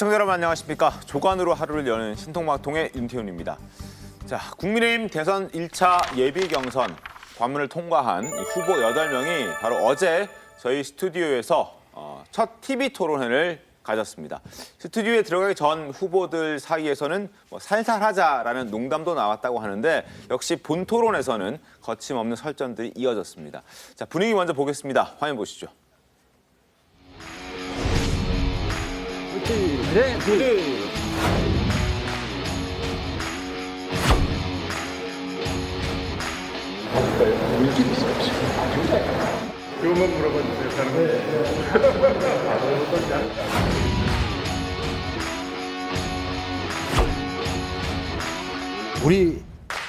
시청자 여러분 안녕하십니까. 조간으로 하루를 여는 신통방통의 윤태훈입니다. 자, 국민의힘 대선 1차 예비 경선 관문을 통과한 이 후보 8명이 바로 어제 저희 스튜디오에서 첫 TV 토론회를 가졌습니다. 스튜디오에 들어가기 전 후보들 사이에서는 살살하자라는 농담도 나왔다고 하는데 역시 본 토론에서는 거침없는 설전들이 이어졌습니다. 자, 분위기 먼저 보겠습니다. 화면 보시죠. 네, 그것만 물어봐 주세요. 다른 거. 우리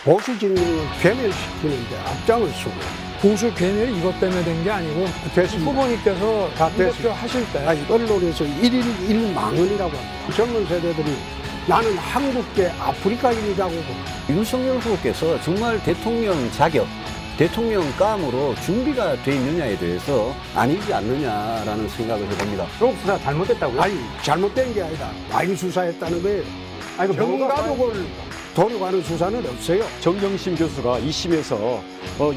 보수 진영을 괴멸시키는데 앞장을 서고 보수 괴멸이 이것 때문에 된 게 아니고 됐습니다. 후보님께서 다 대표 됐습니다. 하실 때 아니, 언론에서 일일 일망언이라고 합니다. 젊은 세대들이 나는 한국계 아프리카인이라고 윤석열 후보께서 정말 대통령 자격, 대통령감으로 준비가 돼 있느냐에 대해서 아니지 않느냐라는 생각을 해봅니다. 조국 수사 잘못됐다고요? 아니 잘못된 게 아니라 과잉 수사했다는 거예요. 아니, 그 뭐가 정가족을 도려가는 수사는 없어요. 정경심 교수가 2심에서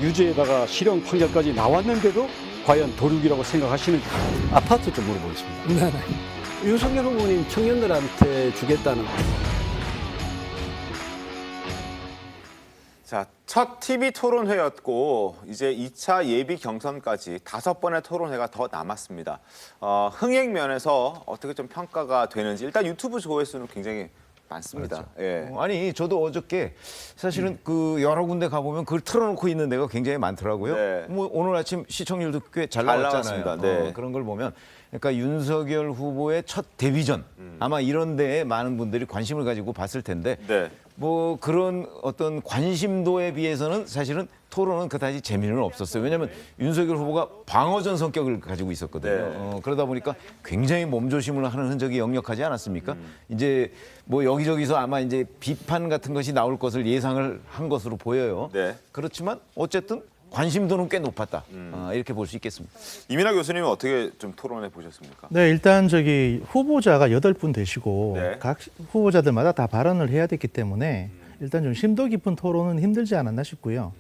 유죄에다가 실형 판결까지 나왔는데도 과연 도륙이라고 생각하시는지. 아파트 좀 물어보겠습니다. 네네. 윤석열 후보님 청년들한테 주겠다는 자, 첫 TV 토론회였고 이제 2차 예비 경선까지 5번의 토론회가 더 남았습니다. 흥행 면에서 어떻게 좀 평가가 되는지 일단 유튜브 조회수는 굉장히 많습니다. 그렇죠. 예. 아니 저도 어저께 사실은 그 여러 군데 가보면 그걸 틀어놓고 있는 데가 굉장히 많더라고요. 네. 뭐 오늘 아침 시청률도 꽤 잘 잘 나왔잖아요. 나왔습니다. 네. 그런 걸 보면 그러니까 윤석열 후보의 첫 데뷔전 아마 이런 데에 많은 분들이 관심을 가지고 봤을 텐데 네. 뭐 그런 어떤 관심도에 비해서는 사실은 토론은 그다지 재미는 없었어요. 왜냐하면 윤석열 후보가 방어전 성격을 가지고 있었거든요. 네. 그러다 보니까 굉장히 몸조심을 하는 흔적이 역력하지 않았습니까? 이제 뭐 여기저기서 아마 이제 비판 같은 것이 나올 것을 예상을 한 것으로 보여요. 네. 그렇지만 어쨌든 관심도는 꽤 높았다. 이렇게 볼 수 있겠습니다. 이민하 교수님은 어떻게 좀 토론해 보셨습니까? 네, 일단 후보자가 8분 되시고 네. 각 후보자들마다 다 발언을 해야 됐기 때문에 일단 좀 심도 깊은 토론은 힘들지 않았나 싶고요.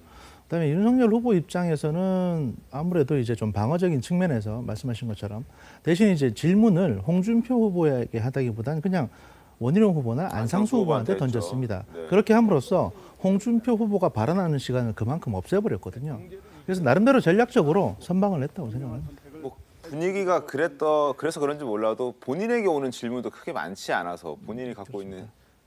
그다음에 윤석열 후보 입장에서는 아무래도 이제 좀 방어적인 측면에서 말씀하신 것처럼 대신 이제 질문을 홍준표 후보에게 하다기보다는 그냥 원희룡 후보나 안상수 후보한테 후보한테 했죠. 던졌습니다. 네. 그렇게 함으로써 홍준표 후보가 발언하는 시간을 그만큼 없애버렸거든요. 그래서 나름대로 전략적으로 선방을 했다고 생각합니다. 뭐 분위기가 그래서 그런지 몰라도 본인에게 오는 질문도 크게 많지 않아서 본인이 갖고 있는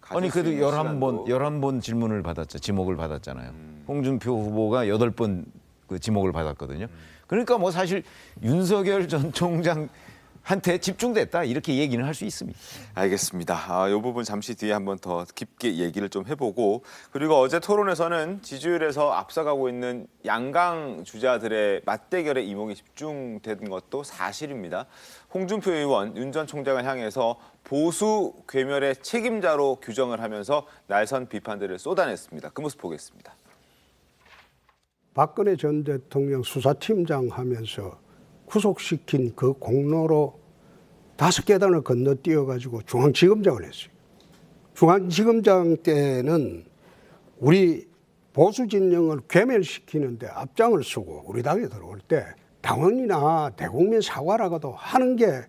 아니 그래도 11번 질문을 받았죠. 지목을 받았잖아요. 홍준표 후보가 8번 그 지목을 받았거든요. 그러니까 뭐 사실 윤석열 전 총장한테 집중됐다 이렇게 얘기는 할 수 있습니다. 알겠습니다. 이 부분 잠시 뒤에 한번 더 깊게 얘기를 좀 해보고 그리고 어제 토론에서는 지지율에서 앞서가고 있는 양강 주자들의 맞대결에 이목이 집중된 것도 사실입니다. 홍준표 의원, 윤 전 총장을 향해서 보수 괴멸의 책임자로 규정을 하면서 날선 비판들을 쏟아냈습니다. 그 모습 보겠습니다. 박근혜 전 대통령 수사팀장 하면서 구속시킨 그 공로로 5계단을 건너뛰어가지고 중앙지검장을 했어요. 중앙지검장 때는 우리 보수 진영을 괴멸시키는데 앞장을 서고 우리 당에 들어올 때 당원이나 대국민 사과라고도 하는 게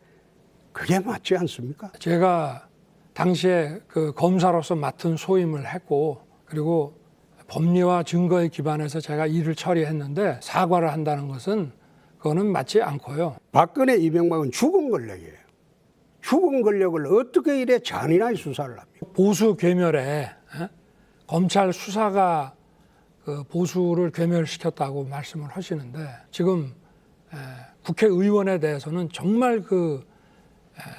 그게 맞지 않습니까? 제가 당시에 그 검사로서 맡은 소임을 했고 그리고 법리와 증거에 기반해서 제가 일을 처리했는데 사과를 한다는 것은 그거는 맞지 않고요. 박근혜 이명박은 죽은 권력이에요. 죽은 권력을 어떻게 이래 잔인하게 수사를 합니까? 보수 괴멸에 검찰 수사가 그 보수를 괴멸시켰다고 말씀을 하시는데 지금 국회의원에 대해서는 정말 그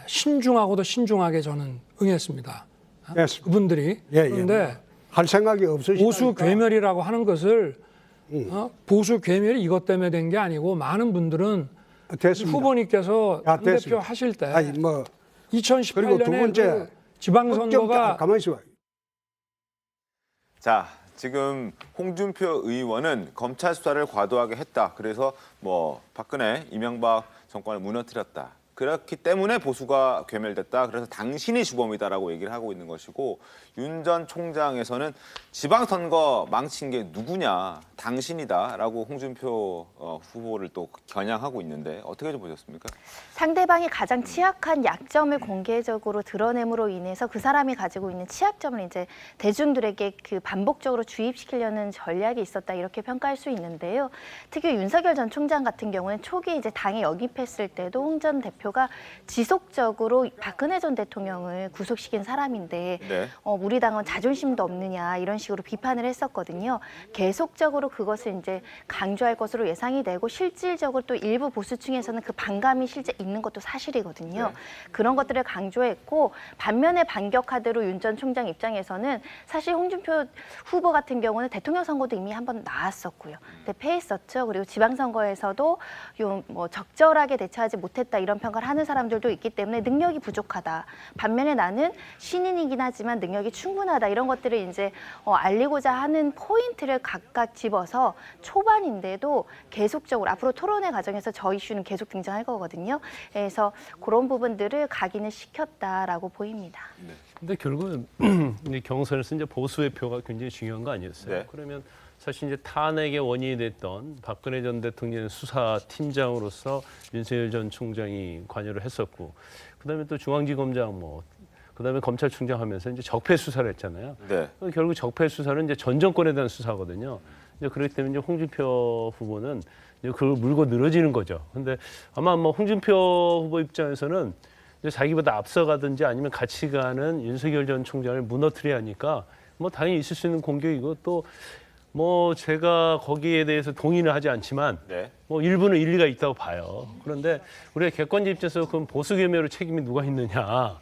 신중하고도 신중하게 저는 응했습니다. 됐습니다. 그분들이 예, 그런데 할 생각이 없으시니까. 보수 괴멸이라고 하는 것을 보수 괴멸이 이것 때문에 된 게 아니고 많은 분들은 됐습니다. 후보님께서 야, 당대표 됐습니다. 하실 때 아니 뭐 그리고 두 2018년에 번째, 그 지방선거가 가만히 있어봐. 자, 지금 홍준표 의원은 검찰 수사를 과도하게 했다. 그래서 뭐 박근혜, 이명박 정권을 무너뜨렸다. 그렇기 때문에 보수가 괴멸됐다. 그래서 당신이 주범이다라고 얘기를 하고 있는 것이고 윤 전 총장에서는 지방선거 망친 게 누구냐 당신이다라고 홍준표 후보를 또 겨냥하고 있는데 어떻게 좀 보셨습니까? 상대방이 가장 취약한 약점을 공개적으로 드러냄으로 인해서 그 사람이 가지고 있는 취약점을 이제 대중들에게 그 반복적으로 주입시키려는 전략이 있었다 이렇게 평가할 수 있는데요. 특히 윤석열 전 총장 같은 경우는 초기에 이제 당에 영입했을 때도 홍 전 대표가 지속적으로 박근혜 전 대통령을 구속시킨 사람인데 네. 우리 당은 자존심도 없느냐 이런 식으로 비판을 했었거든요. 계속적으로 그것을 이제 강조할 것으로 예상이 되고 실질적으로 또 일부 보수층에서는 그 반감이 실제 있는 것도 사실이거든요. 네. 그런 것들을 강조했고 반면에 반격 카드로 윤 전 총장 입장에서는 사실 홍준표 후보 같은 경우는 대통령 선거도 이미 한번 나왔었고요. 근데 패했었죠. 그리고 지방선거에서도 뭐 적절하게 대처하지 못했다 이런 평가를 하는 사람들도 있기 때문에 능력이 부족하다. 반면에 나는 신인이긴 하지만 능력이 충분하다 이런 것들을 이제 알리고자 하는 포인트를 각각 집어서 초반인데도 계속적으로 앞으로 토론회 과정에서 저 이슈는 계속 등장할 거거든요. 그래서 그런 부분들을 각인을 시켰다라고 보입니다. 근데 결국은 이 경선에서 이제 보수의 표가 굉장히 중요한 거 아니었어요? 네. 그러면 사실 이제 탄핵의 원인이 됐던 박근혜 전 대통령 수사팀장으로서 윤석열 전 총장이 관여를 했었고, 그다음에 또 중앙지검장 그다음에 검찰총장 하면서 이제 적폐 수사를 했잖아요. 네. 결국 적폐 수사는 이제 전 정권에 대한 수사거든요. 이제 그렇기 때문에 이제 홍준표 후보는 이제 그걸 물고 늘어지는 거죠. 근데 아마 뭐 홍준표 후보 입장에서는 이제 자기보다 앞서가든지 아니면 같이 가는 윤석열 전 총장을 무너뜨려야 하니까 뭐 당연히 있을 수 있는 공격이고 또 뭐 제가 거기에 대해서 동의는 하지 않지만 네. 뭐 일부는 일리가 있다고 봐요. 그런데 우리가 객관적 입장에서 그럼 보수 괴멸의 책임이 누가 있느냐?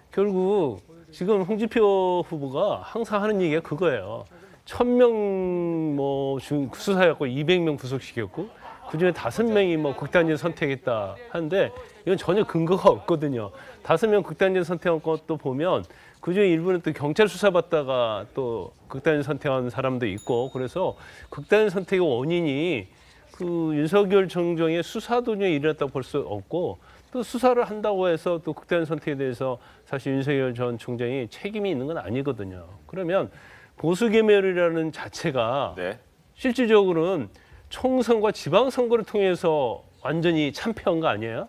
결국 지금 홍준표 후보가 항상 하는 얘기가 그거예요. 1000명 뭐 수사해갖고 200명 구속시켰고 그중에 5명이 뭐 극단적 선택했다 하는데 이건 전혀 근거가 없거든요. 5명 극단적 선택한 것도 보면 그중에 일부는 또 경찰 수사받다가 또 극단적 선택한 사람도 있고 그래서 극단적 선택의 원인이 그 윤석열 총장의 수사 도중에 일어났다고 볼 수 없고 또 수사를 한다고 해서 또 극단적 선택에 대해서 사실 윤석열 전 총장이 책임이 있는 건 아니거든요. 그러면 보수개멸이라는 자체가 네. 실질적으로는 총선과 지방선거를 통해서 완전히 참패한 거 아니에요?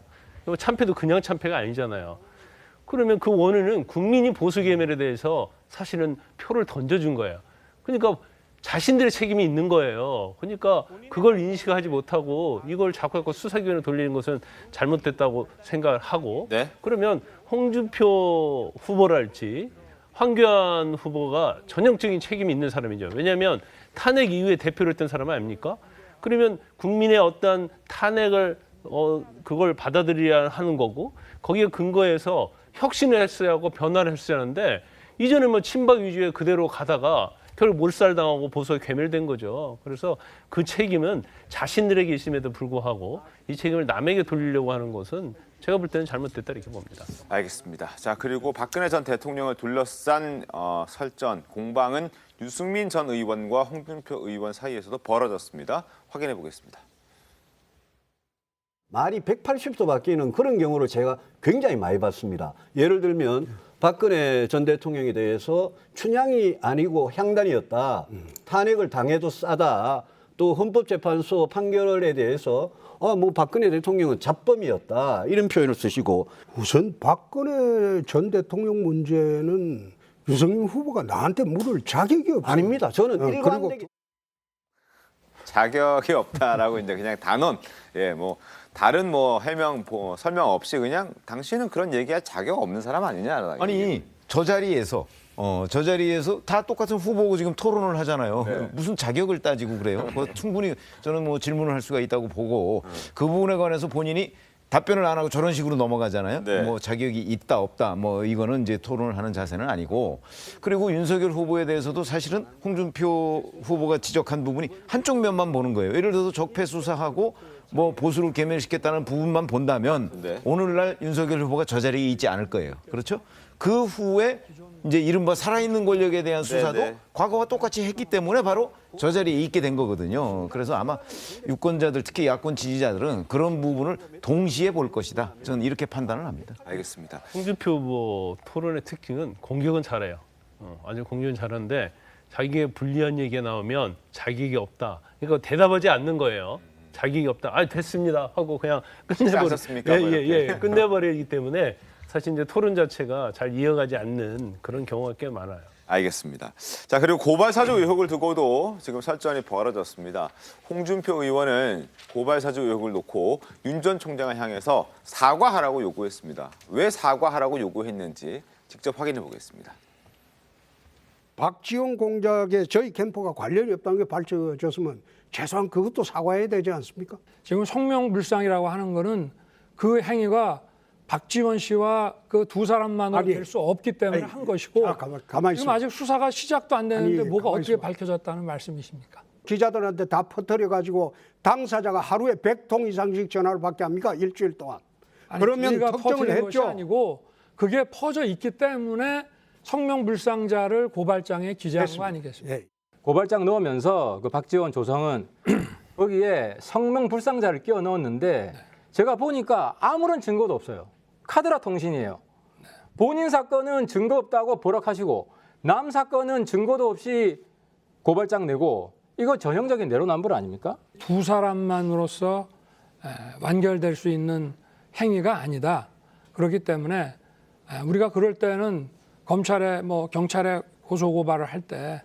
참패도 그냥 참패가 아니잖아요. 그러면 그 원인은 국민이 보수개멸에 대해서 사실은 표를 던져준 거예요. 그러니까 자신들의 책임이 있는 거예요. 그러니까 그걸 인식하지 못하고 이걸 자꾸 수사기관에 돌리는 것은 잘못됐다고 생각을 하고 네. 그러면 홍준표 후보랄지 황교안 후보가 전형적인 책임이 있는 사람이죠. 왜냐하면 탄핵 이후에 대표를 했던 사람 아닙니까? 그러면 국민의 어떤 탄핵을 그걸 받아들여야 하는 거고 거기에 근거해서 혁신을 했어야 하고 변화를 했어야 하는데 이전에 뭐 친박 위주에 그대로 가다가 결국 몰살당하고 보수가 괴멸된 거죠. 그래서 그 책임은 자신들에게 있음에도 불구하고 이 책임을 남에게 돌리려고 하는 것은 제가 볼 때는 잘못됐다 이렇게 봅니다. 알겠습니다. 자, 그리고 박근혜 전 대통령을 둘러싼 설전, 공방은 유승민 전 의원과 홍준표 의원 사이에서도 벌어졌습니다. 확인해 보겠습니다. 말이 180도 바뀌는 그런 경우를 제가 굉장히 많이 봤습니다. 예를 들면 박근혜 전 대통령에 대해서 춘향이 아니고 향단이었다. 탄핵을 당해도 싸다. 또 헌법재판소 판결에 대해서 뭐 박근혜 대통령은 잡범이었다. 이런 표현을 쓰시고 우선 박근혜 전 대통령 문제는 유승민 후보가 나한테 물을 자격이 없어요. 아닙니다. 저는 그리고 일관되게 자격이 없다라고 이제 그냥 단언, 뭐 다른 뭐 해명, 설명 없이 그냥 당신은 그런 얘기할 자격 없는 사람 아니냐. 아니 저 자리에서 다 똑같은 후보고 지금 토론을 하잖아요. 네. 무슨 자격을 따지고 그래요? 충분히 저는 뭐 질문을 할 수가 있다고 보고 그 부분에 관해서 본인이 답변을 안 하고 저런 식으로 넘어가잖아요. 네. 뭐 자격이 있다 없다 뭐 이거는 이제 토론을 하는 자세는 아니고 그리고 윤석열 후보에 대해서도 사실은 홍준표 후보가 지적한 부분이 한쪽 면만 보는 거예요. 예를 들어서 적폐 수사하고 뭐 보수를 괴멸시켰다는 부분만 본다면 네. 오늘날 윤석열 후보가 저 자리에 있지 않을 거예요. 그렇죠? 그 후에 이제 이른바 살아있는 권력에 대한 수사도 네네. 과거와 똑같이 했기 때문에 바로 저 자리에 있게 된 거거든요. 그래서 아마 유권자들 특히 야권 지지자들은 그런 부분을 동시에 볼 것이다. 저는 이렇게 판단을 합니다. 알겠습니다. 홍준표 후보 토론의 특징은 공격은 잘해요. 아주 공격은 잘하는데 자기에게 불리한 얘기가 나오면 자격이 없다. 이거 대답하지 않는 거예요. 자격이 없다. 아 됐습니다 하고 그냥 않았습니까? 뭐 이렇게. 끝내버리기 때문에 사실 이제 토론 자체가 잘 이어가지 않는 그런 경우가 꽤 많아요. 알겠습니다. 자, 그리고 고발 사주 의혹을 두고도 지금 설전이 벌어졌습니다. 홍준표 의원은 고발 사주 의혹을 놓고 윤 전 총장을 향해서 사과하라고 요구했습니다. 왜 사과하라고 요구했는지 직접 확인해 보겠습니다. 박지원 공작에 저희 캠프가 관련이 없다는 게 밝혀졌으면 최소한 그것도 사과해야 되지 않습니까? 지금 성명불상이라고 하는 거는 그 행위가 박지원 씨와 그 두 사람만으로 아니, 될 수 없기 때문에 아니, 한 것이고 가만히 지금 아직 수사가 시작도 안 됐는데 아니, 뭐가 가만히 어떻게 있어봐. 밝혀졌다는 말씀이십니까? 기자들한테 다 퍼뜨려가지고 당사자가 하루에 100통 이상씩 전화를 받게 합니까? 일주일 동안. 아니, 그러면 저희가 특정을 퍼뜨린 것이 했죠. 아니고 그게 퍼져 있기 때문에 성명불상자를 고발장에 기재한 거 아니겠습니까? 예. 고발장 넣으면서 그 박지원 조성은 거기에 성명불상자를 끼워 넣었는데 제가 보니까 아무런 증거도 없어요. 카드라 통신이에요. 본인 사건은 증거 없다고 보락하시고 남 사건은 증거도 없이 고발장 내고 이거 전형적인 내로남불 아닙니까? 두 사람만으로서 완결될 수 있는 행위가 아니다. 그렇기 때문에 우리가 그럴 때는 검찰에 뭐 경찰에 고소 고발을 할 때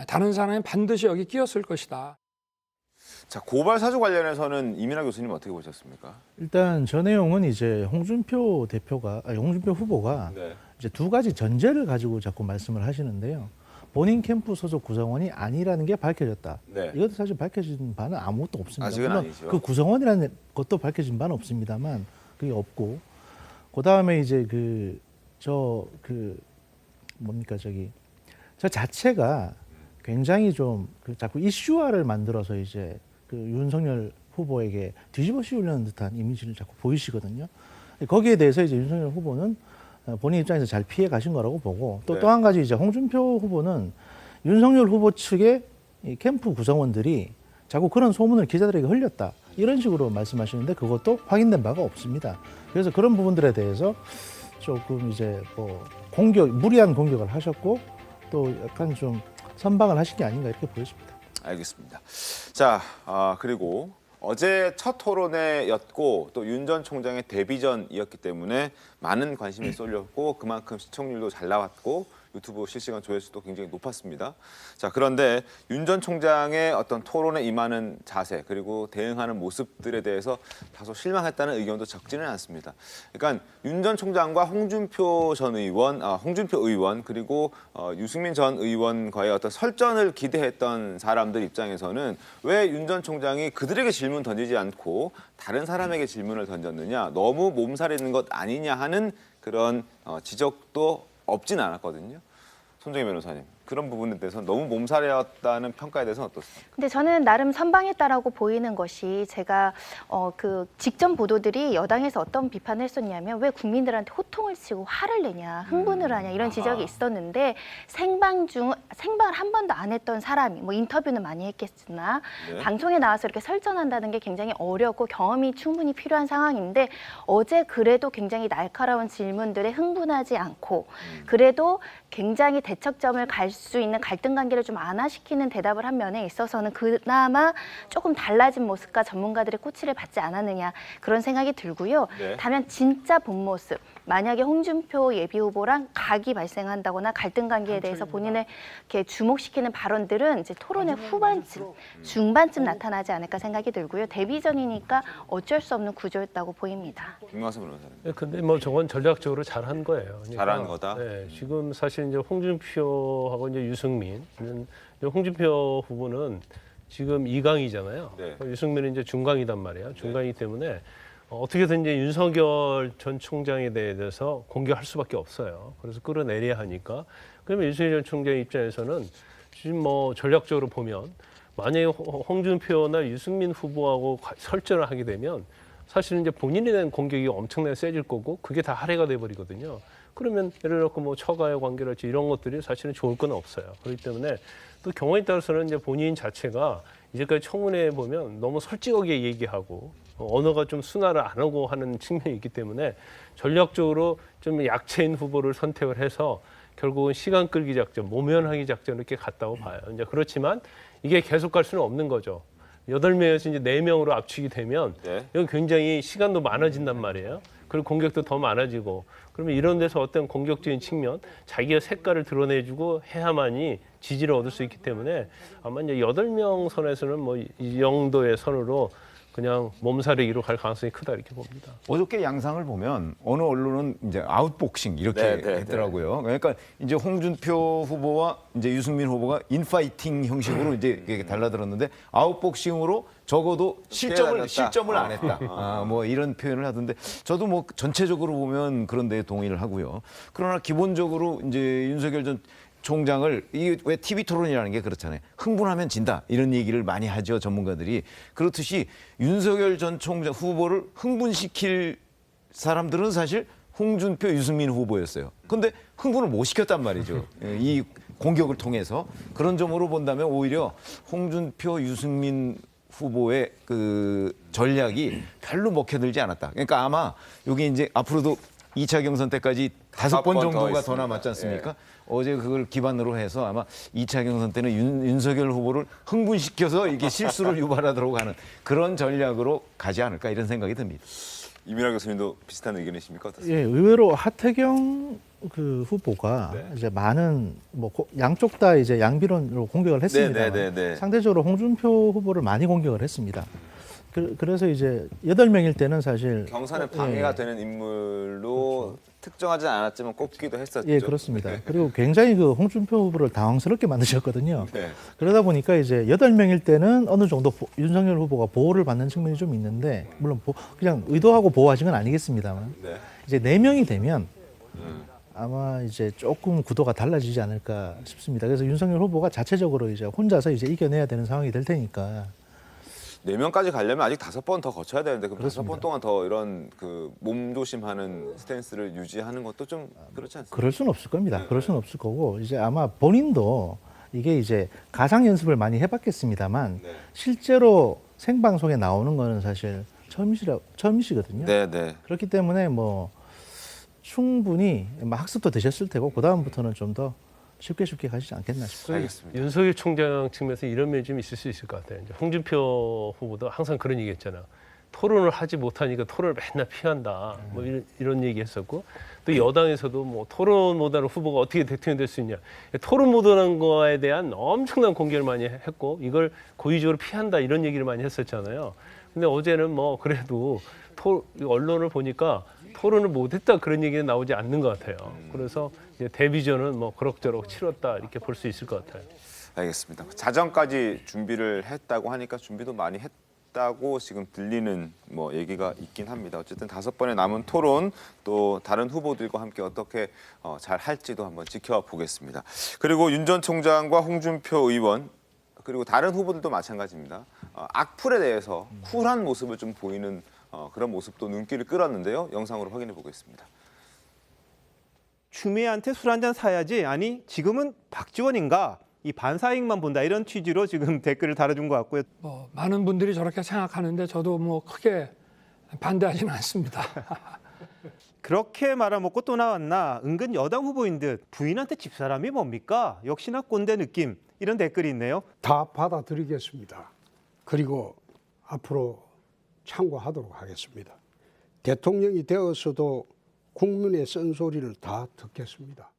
다른 사람이 반드시 여기 끼었을 것이다. 자, 고발 사주 관련해서는 이민하 교수님 어떻게 보셨습니까? 일단 저 내용은 이제 홍준표 후보가 네. 이제 두 가지 전제를 가지고 자꾸 말씀을 하시는데요. 본인 캠프 소속 구성원이 아니라는 게 밝혀졌다. 네. 이것도 사실 밝혀진 바는 아무것도 없습니다. 아직은 물론 아니죠. 그 구성원이라는 것도 밝혀진 바는 없습니다만 그게 없고 그 다음에 이제 저 자체가 굉장히 좀 자꾸 이슈화를 만들어서 이제 윤석열 후보에게 뒤집어 씌우려는 듯한 이미지를 자꾸 보이시거든요. 거기에 대해서 이제 윤석열 후보는 본인 입장에서 잘 피해 가신 거라고 보고 또 한 가지 이제 홍준표 후보는 윤석열 후보 측의 이 캠프 구성원들이 자꾸 그런 소문을 기자들에게 흘렸다. 이런 식으로 말씀하시는데 그것도 확인된 바가 없습니다. 그래서 그런 부분들에 대해서 조금 이제 무리한 공격을 하셨고 또 약간 좀 선방을 하신 게 아닌가 이렇게 보여집니다. 알겠습니다. 자, 그리고 어제 첫 토론회였고 또 윤 전 총장의 데뷔전이었기 때문에 많은 관심이 쏠렸고 그만큼 시청률도 잘 나왔고 유튜브 실시간 조회수도 굉장히 높았습니다. 자, 그런데 윤 전 총장의 어떤 토론에 임하는 자세 그리고 대응하는 모습들에 대해서 다소 실망했다는 의견도 적지는 않습니다. 그러니까 윤 전 총장과 홍준표 의원 그리고 유승민 전 의원과의 어떤 설전을 기대했던 사람들 입장에서는 왜 윤 전 총장이 그들에게 질문 던지지 않고 다른 사람에게 질문을 던졌느냐, 너무 몸살있는 것 아니냐 하는 그런 지적도 없진 않았거든요. 손정혜 변호사님, 그런 부분에 대해서 너무 몸살이었다는 평가에 대해서는 어떻습니까? 근데 저는 나름 선방했다라고 보이는 것이 제가 그 직전 보도들이 여당에서 어떤 비판을 했었냐면 왜 국민들한테 호통을 치고 화를 내냐, 흥분을 하냐 이런 지적이 있었는데 생방을 한 번도 안 했던 사람이 뭐 인터뷰는 많이 했겠으나 네. 방송에 나와서 이렇게 설전한다는 게 굉장히 어렵고 경험이 충분히 필요한 상황인데 어제 그래도 굉장히 날카로운 질문들에 흥분하지 않고 그래도 굉장히 대척점을 갈 수 있는 갈등 관계를 좀 완화시키는 대답을 한 면에 있어서는 그나마 조금 달라진 모습과 전문가들의 코치를 받지 않았느냐 그런 생각이 들고요. 네. 다만 진짜 본 모습, 만약에 홍준표 예비후보랑 각이 발생한다거나 갈등 관계에 대해서 본인을 이렇게 주목시키는 발언들은 이제 토론의 후반쯤, 중반쯤 나타나지 않을까 생각이 들고요. 데뷔전이니까 어쩔 수 없는 구조였다고 보입니다. 김광수 변호사님. 근데 뭐 저건 전략적으로 잘한 거예요. 그러니까, 잘한 거다? 네, 지금 사실 이제 홍준표하고 이제 유승민, 홍준표 후보는 지금 2강이잖아요. 네. 유승민은 이제 중강이단 말이에요. 중강이기 때문에 어떻게든 이제 윤석열 전 총장에 대해서 공격할 수밖에 없어요. 그래서 끌어내려야 하니까. 그러면 윤석열 전 총장 입장에서는 지금 뭐 전략적으로 보면 만약에 홍준표나 유승민 후보하고 설전을 하게 되면 사실은 이제 본인에 대한 공격이 엄청나게 세질 거고 그게 다 할애가 돼버리거든요. 그러면 예를 들어 뭐 처가의 관계랄지 이런 것들이 사실은 좋을 건 없어요. 그렇기 때문에 또 경우에 따라서는 이제 본인 자체가 이제까지 청문회에 보면 너무 솔직하게 얘기하고 언어가 좀 순화를 안 하고 하는 측면이 있기 때문에 전략적으로 좀 약체인 후보를 선택을 해서 결국은 시간 끌기 작전, 모면하기 작전 이렇게 갔다고 봐요. 이제 그렇지만 이게 계속 갈 수는 없는 거죠. 8명에서 이제 4명으로 압축이 되면 여기 굉장히 시간도 많아진단 말이에요. 그리고 공격도 더 많아지고 그러면 이런 데서 어떤 공격적인 측면, 자기의 색깔을 드러내주고 해야만이 지지를 얻을 수 있기 때문에 아마 이제 8명 선에서는 뭐 이 정도의 선으로 그냥 몸살이기로 갈 가능성이 크다 이렇게 봅니다. 어저께 양상을 보면 어느 언론은 이제 아웃복싱 이렇게 했더라고요. 그러니까 이제 홍준표 후보와 이제 유승민 후보가 인파이팅 형식으로 이제 이렇게 달라들었는데 아웃복싱으로 적어도 실점을 안 했다. 뭐 이런 표현을 하던데 저도 뭐 전체적으로 보면 그런 데 동의를 하고요. 그러나 기본적으로 이제 윤석열 전 총장을 이게 왜 TV 토론이라는 게 그렇잖아요. 흥분하면 진다 이런 얘기를 많이 하죠 전문가들이. 그렇듯이 윤석열 전 총장 후보를 흥분시킬 사람들은 사실 홍준표, 유승민 후보였어요. 그런데 흥분을 못 시켰단 말이죠. 이 공격을 통해서 그런 점으로 본다면 오히려 홍준표, 유승민 후보의 그 전략이 별로 먹혀들지 않았다. 그러니까 아마 여기 이제 앞으로도 2차 경선 때까지 5번 정도가 더 남았지 않습니까? 어제 그걸 기반으로 해서 아마 2차 경선 때는 윤석열 후보를 흥분시켜서 이게 실수를 유발하도록 하는 그런 전략으로 가지 않을까 이런 생각이 듭니다. 이민하 교수님도 비슷한 의견이십니까? 어떻습니까? 예, 의외로 하태경 그 후보가 이제 많은 뭐 양쪽 다 이제 양비론으로 공격을 했습니다. 상대적으로 홍준표 후보를 많이 공격을 했습니다. 그래서 이제 8명일 때는 사실 경선에 방해가 되는 인물로 특정하지 않았지만 꼽기도 했었죠. 예, 그렇습니다. 그리고 굉장히 그 홍준표 후보를 당황스럽게 만드셨거든요. 그러다 보니까 이제 8명일 때는 어느 정도 윤석열 후보가 보호를 받는 측면이 좀 있는데 물론 그냥 의도하고 보호하신 건 아니겠습니다만 이제 4명이 되면 아마 이제 조금 구도가 달라지지 않을까 싶습니다. 그래서 윤석열 후보가 자체적으로 이제 혼자서 이제 이겨내야 되는 상황이 될 테니까. 4명까지 가려면 아직 5번 더 거쳐야 되는데 그럼 5번 동안 더 이런 그 몸조심하는 스탠스를 유지하는 것도 좀 그렇지 않습니까? 그럴 수는 없을 겁니다. 그럴 수는 없을 거고 이제 아마 본인도 이게 이제 가상 연습을 많이 해봤겠습니다만 실제로 생방송에 나오는 거는 사실 처음이시거든요. 그렇기 때문에 뭐 충분히 학습도 되셨을 테고 그 다음부터는 좀 더 쉽게 가시지 않겠나 싶어요. 알겠습니다. 윤석열 총장 측면에서 이런 면이 좀 있을 수 있을 것 같아요. 이제 홍준표 후보도 항상 그런 얘기 했잖아요. 토론을 하지 못하니까 토론을 맨날 피한다. 뭐 이런 얘기 했었고 또 여당에서도 뭐 토론 못하는 후보가 어떻게 대통령이 될 수 있냐. 토론 못하는 거에 대한 엄청난 공격을 많이 했고 이걸 고의적으로 피한다 이런 얘기를 많이 했었잖아요. 근데 어제는 뭐 그래도 언론을 보니까 토론을 못했다 그런 얘기는 나오지 않는 것 같아요. 그래서 이제 데뷔전은 뭐 그럭저럭 치렀다 이렇게 볼 수 있을 것 같아요. 알겠습니다. 자정까지 준비를 했다고 하니까 준비도 많이 했다고 지금 들리는 뭐 얘기가 있긴 합니다. 어쨌든 5번의 남은 토론 또 다른 후보들과 함께 어떻게 잘 할지도 한번 지켜보겠습니다. 그리고 윤 전 총장과 홍준표 의원 그리고 다른 후보들도 마찬가지입니다. 악플에 대해서 쿨한 모습을 좀 보이는 그런 모습도 눈길을 끌었는데요. 영상으로 확인해 보겠습니다. 추미애한테 술 한잔 사야지. 아니 지금은 박지원인가? 이 반사익만 본다. 이런 취지로 지금 댓글을 달아준 것 같고요. 뭐 많은 분들이 저렇게 생각하는데 저도 뭐 크게 반대하지는 않습니다. 그렇게 말아먹고 또 나왔나? 은근 여당 후보인 듯 부인한테 집사람이 뭡니까? 역시나 꼰대 느낌. 이런 댓글이 있네요. 다 받아들이겠습니다. 그리고 앞으로 참고하도록 하겠습니다. 대통령이 되어서도 국민의 쓴소리를 다 듣겠습니다.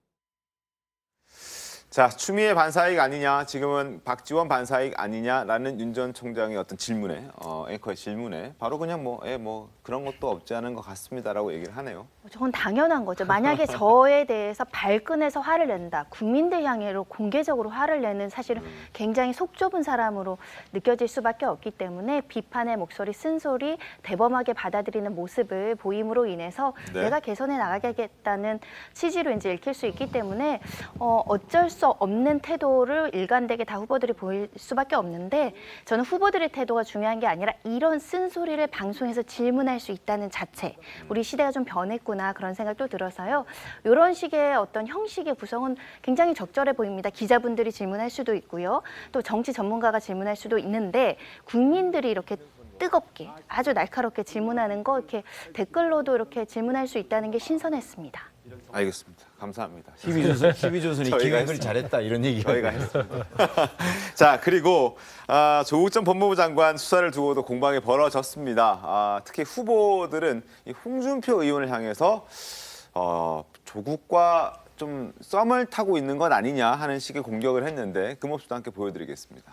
자, 추미애 반사익 아니냐, 지금은 박지원 반사익 아니냐라는 윤 전 총장의 어떤 질문에, 앵커의 질문에 바로 그냥 뭐 그런 것도 없지 않은 것 같습니다라고 얘기를 하네요. 저건 당연한 거죠. 만약에 저에 대해서 발끈해서 화를 낸다. 국민들 향해로 공개적으로 화를 내는 사실은 굉장히 속 좁은 사람으로 느껴질 수밖에 없기 때문에 비판의 목소리, 쓴소리 대범하게 받아들이는 모습을 보임으로 인해서 내가 개선해 나가겠다는 취지로 이제 읽힐 수 있기 때문에 어쩔 수 수 없는 태도를 일관되게 다 후보들이 보일 수밖에 없는데 저는 후보들의 태도가 중요한 게 아니라 이런 쓴소리를 방송에서 질문할 수 있다는 자체, 우리 시대가 좀 변했구나 그런 생각도 들어서요. 이런 식의 어떤 형식의 구성은 굉장히 적절해 보입니다. 기자분들이 질문할 수도 있고요. 또 정치 전문가가 질문할 수도 있는데 국민들이 이렇게 뜨겁게 아주 날카롭게 질문하는 거 이렇게 댓글로도 이렇게 질문할 수 있다는 게 신선했습니다. 알겠습니다. 감사합니다. TV조선이 기획을 잘했다 이런 얘기가 저희가 했습니다. 자, 그리고 조국 전 법무부 장관 수사를 두고도 공방이 벌어졌습니다. 특히 후보들은 이 홍준표 의원을 향해서 조국과 좀 썸을 타고 있는 건 아니냐 하는 식의 공격을 했는데 그 모습도 함께 보여드리겠습니다.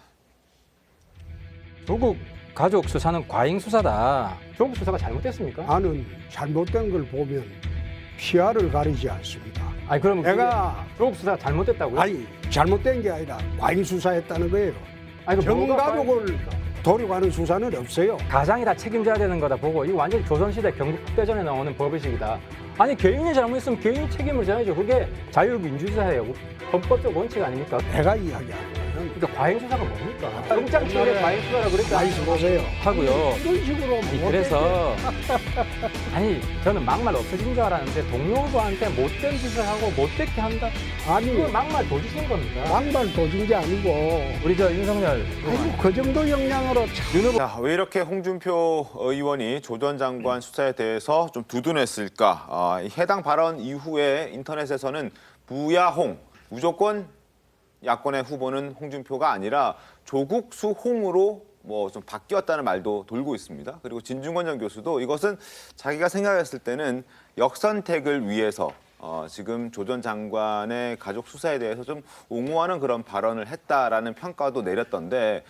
조국 가족 수사는 과잉 수사다. 조국 수사가 잘못됐습니까? 나는 잘못된 걸 보면 피아를 가리지 않습니다. 아니 그럼 내가 조국 수사가 잘못됐다고요? 아니 잘못된 게 아니라 과잉 수사했다는 거예요. 아니, 정가족을 도려가는 수사는 없어요. 가장이 다 책임져야 되는 거다 보고 이거 완전히 조선시대 경국대전에 나오는 법의식이다. 아니 개인이 잘못했으면 개인이 책임을 져야죠. 그게 자유민주주의예요. 법적 원칙 아닙니까? 내가 이야기하는 거는 그러니까 과잉 수사가 뭡니까? 영장 측에 과잉 수사라고 그랬죠. 많이 보세요. 하고요. 이런 식으로 아니, 그래서 아니 저는 막말 없어진 줄 알았는데 동료 후보한테 못된 짓을 하고 못되게 한다. 아니 그건 막말 도지신 겁니다. 막말 도진 게 아니고 우리 저 윤석열 아니 그 정도 역량으로 자, 왜 이렇게 홍준표 의원이 조 전 장관 수사에 대해서 좀 두둔했을까? 이 해당 발언 이후에 인터넷에서는 부야홍, 무조건 야권의 후보는 홍준표가 아니라 조국수 홍으로 뭐 좀 바뀌었다는 말도 돌고 있습니다. 그리고 진중권 전 교수도 이것은 자기가 생각했을 때는 역선택을 위해서 지금 조 전 장관의 가족 수사에 대해서 좀 옹호하는 그런 발언을 했다라는 평가도 내렸던데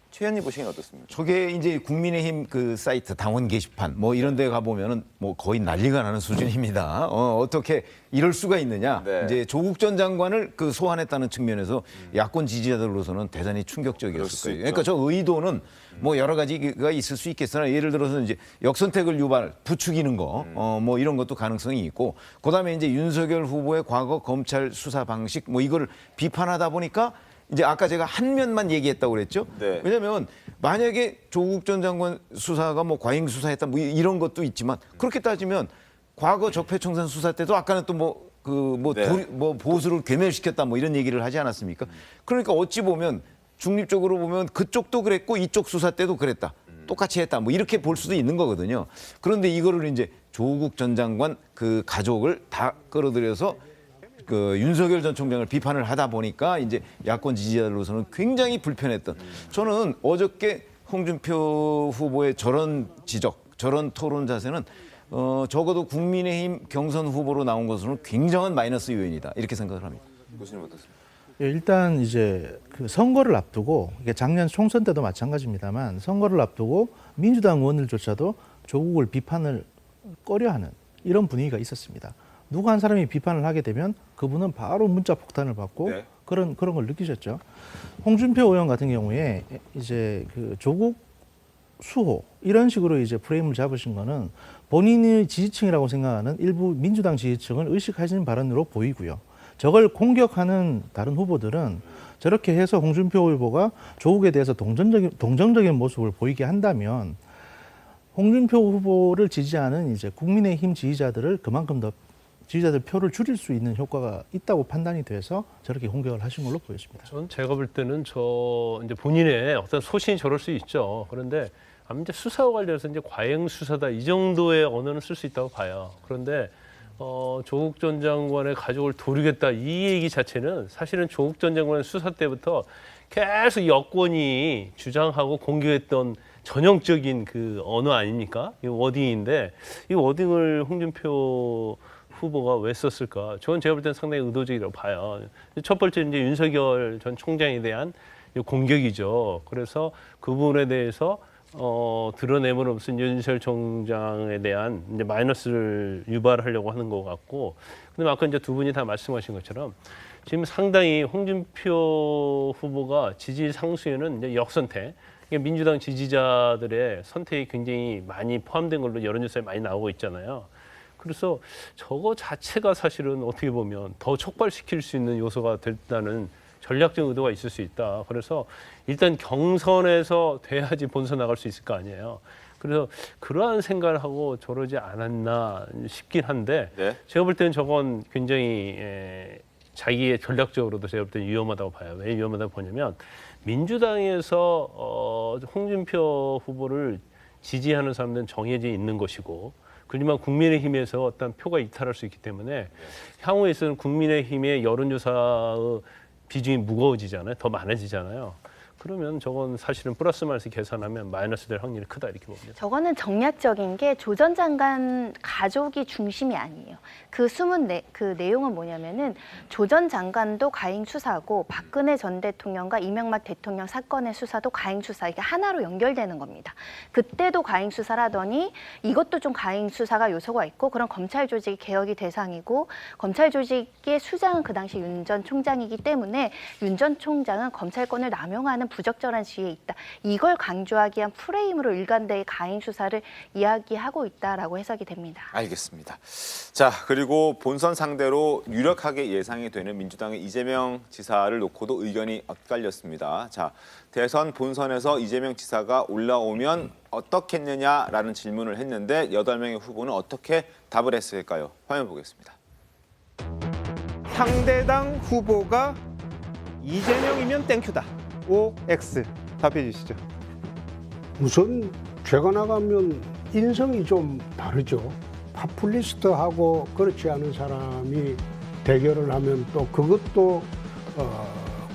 최 의원님 보시기엔 어떻습니까? 저게 이제 국민의힘 그 사이트 당원 게시판 뭐 이런 데 가보면은 뭐 거의 난리가 나는 수준입니다. 어떻게 이럴 수가 있느냐. 네. 이제 조국 전 장관을 그 소환했다는 측면에서 야권 지지자들로서는 대단히 그럴 충격적이었을 수 거예요. 있죠. 그러니까 저 의도는 뭐 여러 가지가 있을 수 있겠으나 예를 들어서 이제 역선택을 부추기는 거, 뭐 이런 것도 가능성이 있고 그다음에 이제 윤석열 후보의 과거 검찰 수사 방식 뭐 이거를 비판하다 보니까 이제 아까 제가 한 면만 얘기했다고 그랬죠. 네. 왜냐하면 만약에 조국 전 장관 수사가 뭐 과잉 수사했다 뭐 이런 것도 있지만 그렇게 따지면 과거 적폐청산 수사 때도 아까는 또 뭐 보수를 괴멸시켰다 뭐 이런 얘기를 하지 않았습니까? 그러니까 어찌 보면 중립적으로 보면 그쪽도 그랬고 이쪽 수사 때도 그랬다. 똑같이 했다. 뭐 이렇게 볼 수도 있는 거거든요. 그런데 이거를 이제 조국 전 장관 그 가족을 다 끌어들여서 그 윤석열 전 총장을 비판을 하다 보니까 이제 야권 지지자들로서는 굉장히 불편했던. 저는 어저께 홍준표 후보의 저런 지적, 저런 토론 자세는 적어도 국민의힘 경선 후보로 나온 것으로는 굉장한 마이너스 요인이다 이렇게 생각을 합니다. 교수님 어떻습니까? 예, 일단 이제 그 선거를 앞두고 이게 작년 총선 때도 마찬가지입니다만 선거를 앞두고 민주당 의원들조차도 조국을 비판을 꺼려하는 이런 분위기가 있었습니다. 누구 한 사람이 비판을 하게 되면 그분은 바로 문자 폭탄을 받고 네. 그런 걸 느끼셨죠. 홍준표 의원 같은 경우에 이제 그 조국 수호 이런 식으로 이제 프레임을 잡으신 거는 본인의 지지층이라고 생각하는 일부 민주당 지지층을 의식하시는 발언으로 보이고요. 저걸 공격하는 다른 후보들은 저렇게 해서 홍준표 후보가 조국에 대해서 동정적인 모습을 보이게 한다면 홍준표 후보를 지지하는 이제 국민의힘 지지자들을 그만큼 더 지지자들 표를 줄일 수 있는 효과가 있다고 판단이 돼서 저렇게 공격을 하신 걸로 보여집니다. 전 제가 볼 때는 이제 본인의 어떤 소신이 저럴 수 있죠. 그런데 아마 이제 수사와 관련해서 이제 과잉 수사다 이 정도의 언어는 쓸 수 있다고 봐요. 그런데 조국 전 장관의 가족을 도르겠다 이 얘기 자체는 사실은 조국 전 장관의 수사 때부터 계속 여권이 주장하고 공격했던 전형적인 그 언어 아닙니까? 이 워딩인데 이 워딩을 홍준표 후보가 왜 썼을까? 저는 제가 볼 때는 상당히 의도적이라고 봐요. 첫 번째 이제 윤석열 전 총장에 대한 공격이죠. 그래서 그 부분에 대해서 드러내므로써 윤석열 총장에 대한 이제 마이너스를 유발하려고 하는 것 같고, 근데 아까 이제 두 분이 다 말씀하신 것처럼 지금 상당히 홍준표 후보가 지지 상수에는 이제 역선택, 민주당 지지자들의 선택이 굉장히 많이 포함된 걸로 여론조사에 많이 나오고 있잖아요. 그래서 저거 자체가 사실은 어떻게 보면 더 촉발시킬 수 있는 요소가 됐다는 전략적 의도가 있을 수 있다. 그래서 일단 경선에서 돼야지 본선 나갈 수 있을 거 아니에요. 그래서 그러한 생각을 하고 저러지 않았나 싶긴 한데 네. 제가 볼 때는 저건 굉장히 자기의 전략적으로도 제가 볼 때는 위험하다고 봐요. 왜 위험하다고 보냐면 민주당에서 홍준표 후보를 지지하는 사람들은 정해져 있는 것이고 그렇지만 국민의힘에서 어떤 표가 이탈할 수 있기 때문에 향후에 있어서는 국민의힘의 여론조사의 비중이 무거워지잖아요. 더 많아지잖아요. 그러면 저건 사실은 플러스 마이너스 계산하면 마이너스 될 확률이 크다 이렇게 봅니다. 저거는 정략적인 게 조 전 장관 가족이 중심이 아니에요. 그 숨은 그 내용은 뭐냐면은 조 전 장관도 가행 수사고 박근혜 전 대통령과 이명박 대통령 사건의 수사도 가행 수사, 이게 하나로 연결되는 겁니다. 그때도 가행 수사를 하더니 이것도 좀 가행 수사가 요소가 있고 그런 검찰 조직이 개혁이 대상이고 검찰 조직의 수장은 그 당시 윤 전 총장이기 때문에 윤 전 총장은 검찰권을 남용하는 부적절한 지위에 있다. 이걸 강조하기 위한 프레임으로 일관되게 가행 수사를 이야기하고 있다라고 해석이 됩니다. 알겠습니다. 자, 그리고 본선 상대로 유력하게 예상이 되는 민주당의 이재명 지사를 놓고도 의견이 엇갈렸습니다. 자, 대선 본선에서 이재명 지사가 올라오면 어떻겠느냐라는 질문을 했는데 8명의 후보는 어떻게 답을 했을까요? 화면 보겠습니다. 상대당 후보가 이재명이면 땡큐다. OX 답해 주시죠. 우선 제가 나가면 인성이 좀 다르죠. 파퓰리스트하고 그렇지 않은 사람이 대결을 하면 또 그것도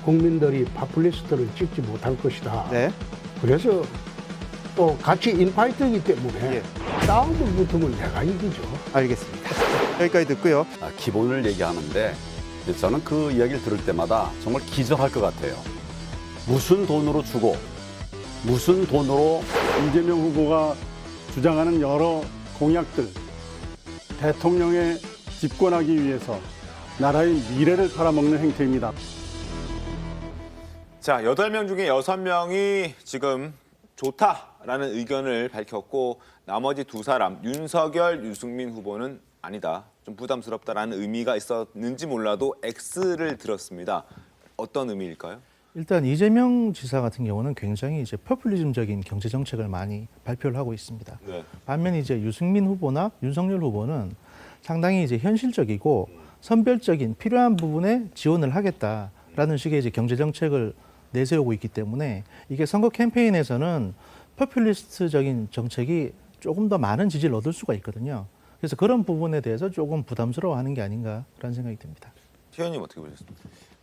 국민들이 파퓰리스트를 찍지 못할 것이다. 네. 그래서 또 같이 인파이터이기 때문에 예. 싸움을 붙으면 내가 이기죠. 알겠습니다. 여기까지 듣고요. 기본을 얘기하는데 저는 그 이야기를 들을 때마다 정말 기절할 것 같아요. 무슨 돈으로 주고 무슨 돈으로 이재명 후보가 주장하는 여러 공약들, 대통령에 집권하기 위해서 나라의 미래를 팔아먹는 행태입니다. 자, 8명 중에 6명이 지금 좋다라는 의견을 밝혔고 나머지 2사람 윤석열, 유승민 후보는 아니다. 좀 부담스럽다라는 의미가 있었는지 몰라도 X를 들었습니다. 어떤 의미일까요? 일단 이재명 지사 같은 경우는 굉장히 이제 포퓰리즘적인 경제 정책을 많이 발표를 하고 있습니다. 네. 반면 이제 유승민 후보나 윤석열 후보는 상당히 이제 현실적이고 선별적인 필요한 부분에 지원을 하겠다라는 식의 이제 경제 정책을 내세우고 있기 때문에 이게 선거 캠페인에서는 포퓰리스트적인 정책이 조금 더 많은 지지를 얻을 수가 있거든요. 그래서 그런 부분에 대해서 조금 부담스러워하는 게 아닌가라는 생각이 듭니다. 최현님 어떻게 보셨습니까?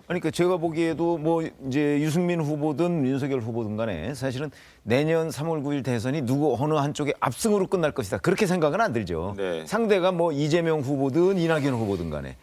아니, 그러니까 제가 보기에도 뭐 이제 유승민 후보든 윤석열 후보든 간에 사실은 내년 3월 9일 대선이 누구 어느 한쪽의 압승으로 끝날 것이다. 그렇게 생각은 안 들죠. 네. 상대가 뭐 이재명 후보든 이낙연 후보든 간에.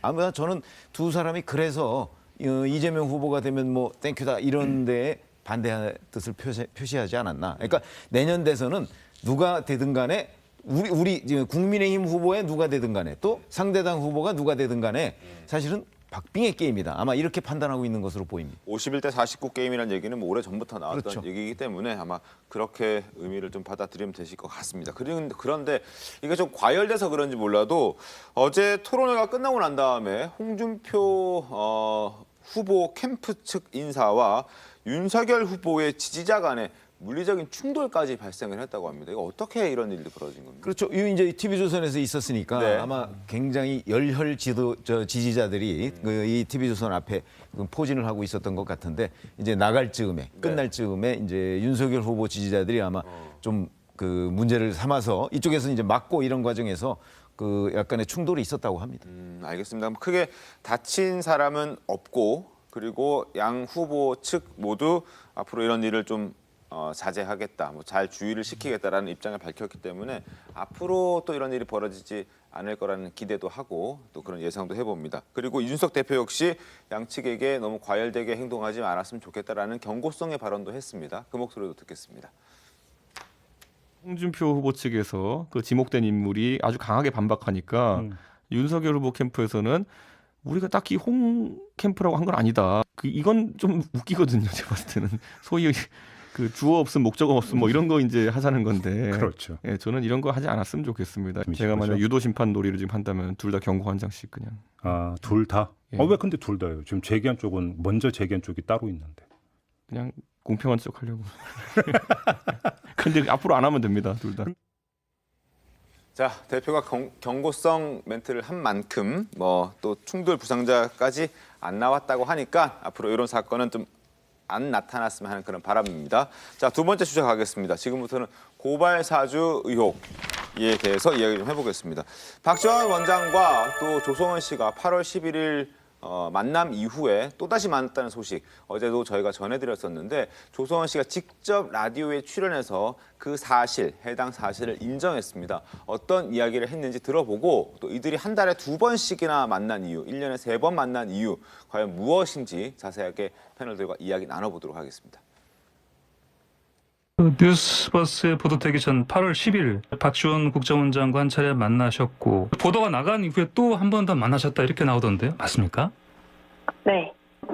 아마 저는 두 사람이 그래서 이재명 후보가 되면 뭐 땡큐다 이런 데에 반대할 뜻을 표시하지 않았나. 그러니까 내년 대선은 누가 되든 간에 우리 국민의힘 후보에 누가 되든 간에 또 상대당 후보가 누가 되든 간에 사실은 박빙의 게임이다. 아마 이렇게 판단하고 있는 것으로 보입니다. 51대 49 게임이라는 얘기는 뭐 오래전부터 나왔던 그렇죠. 얘기이기 때문에 아마 그렇게 의미를 좀 받아들이면 되실 것 같습니다. 그런데 이게 좀 과열돼서 그런지 몰라도 어제 토론회가 끝나고 난 다음에 홍준표 후보 캠프 측 인사와 윤석열 후보의 지지자 간에 물리적인 충돌까지 발생을 했다고 합니다. 이거 어떻게 이런 일이 벌어진 겁니까? 그렇죠. 이 이제 TV조선에서 있었으니까 네. 아마 굉장히 열혈 지지자들이 이 TV조선 앞에 포진을 하고 있었던 것 같은데 이제 나갈 즈음에 끝날 즈음에 이제 윤석열 후보 지지자들이 아마 좀 그 문제를 삼아서 이쪽에서 이제 막고 이런 과정에서 그 약간의 충돌이 있었다고 합니다. 알겠습니다. 크게 다친 사람은 없고 그리고 양 후보 측 모두 앞으로 이런 일을 좀 자제하겠다, 뭐 잘 주의를 시키겠다라는 입장을 밝혔기 때문에 앞으로 또 이런 일이 벌어지지 않을 거라는 기대도 하고 또 그런 예상도 해봅니다. 그리고 이준석 대표 역시 양측에게 너무 과열되게 행동하지 않았으면 좋겠다라는 경고성의 발언도 했습니다. 그 목소리도 듣겠습니다. 홍준표 후보 측에서 그 지목된 인물이 아주 강하게 반박하니까 윤석열 후보 캠프에서는 우리가 딱히 홍 캠프라고 한 건 아니다. 이건 좀 웃기거든요. 제가 봤을 때는 소위 그 주어 없음 목적어 없음 뭐 이런 거 이제 하자는 건데. 그렇죠. 예, 저는 이런 거 하지 않았으면 좋겠습니다. 재밌죠, 제가 만약 그렇죠? 유도 심판 놀이를 지금 한다면 둘 다 경고 한 장씩 그냥. 아, 둘 다? 예. 왜 근데 둘 다요? 지금 재기한 쪽은 먼저 재기한 쪽이 따로 있는데. 그냥 공평한 척 하려고. 근데 앞으로 안 하면 됩니다, 둘 다. 자, 대표가 경고성 멘트를 한 만큼 뭐 또 충돌 부상자까지 안 나왔다고 하니까 앞으로 이런 사건은 좀 안 나타났으면 하는 그런 바람입니다. 자, 두 번째 주제 가겠습니다. 지금부터는 고발 사주 의혹에 대해서 이야기 좀 해보겠습니다. 박지원 원장과 또 조성은 씨가 8월 11일 만남 이후에 또다시 만났다는 소식 어제도 저희가 전해드렸었는데 조성은 씨가 직접 라디오에 출연해서 그 사실, 해당 사실을 인정했습니다. 어떤 이야기를 했는지 들어보고 또 이들이 한 달에 2번씩이나 만난 이유, 1년에 3번 만난 이유 과연 무엇인지 자세하게 패널들과 이야기 나눠보도록 하겠습니다. 뉴스버스에 보도되기 전 8월 10일 박지원 국정원장과 한 차례 만나셨고 보도가 나간 이후에 또 한 번 더 만나셨다 이렇게 나오던데요. 맞습니까? 네.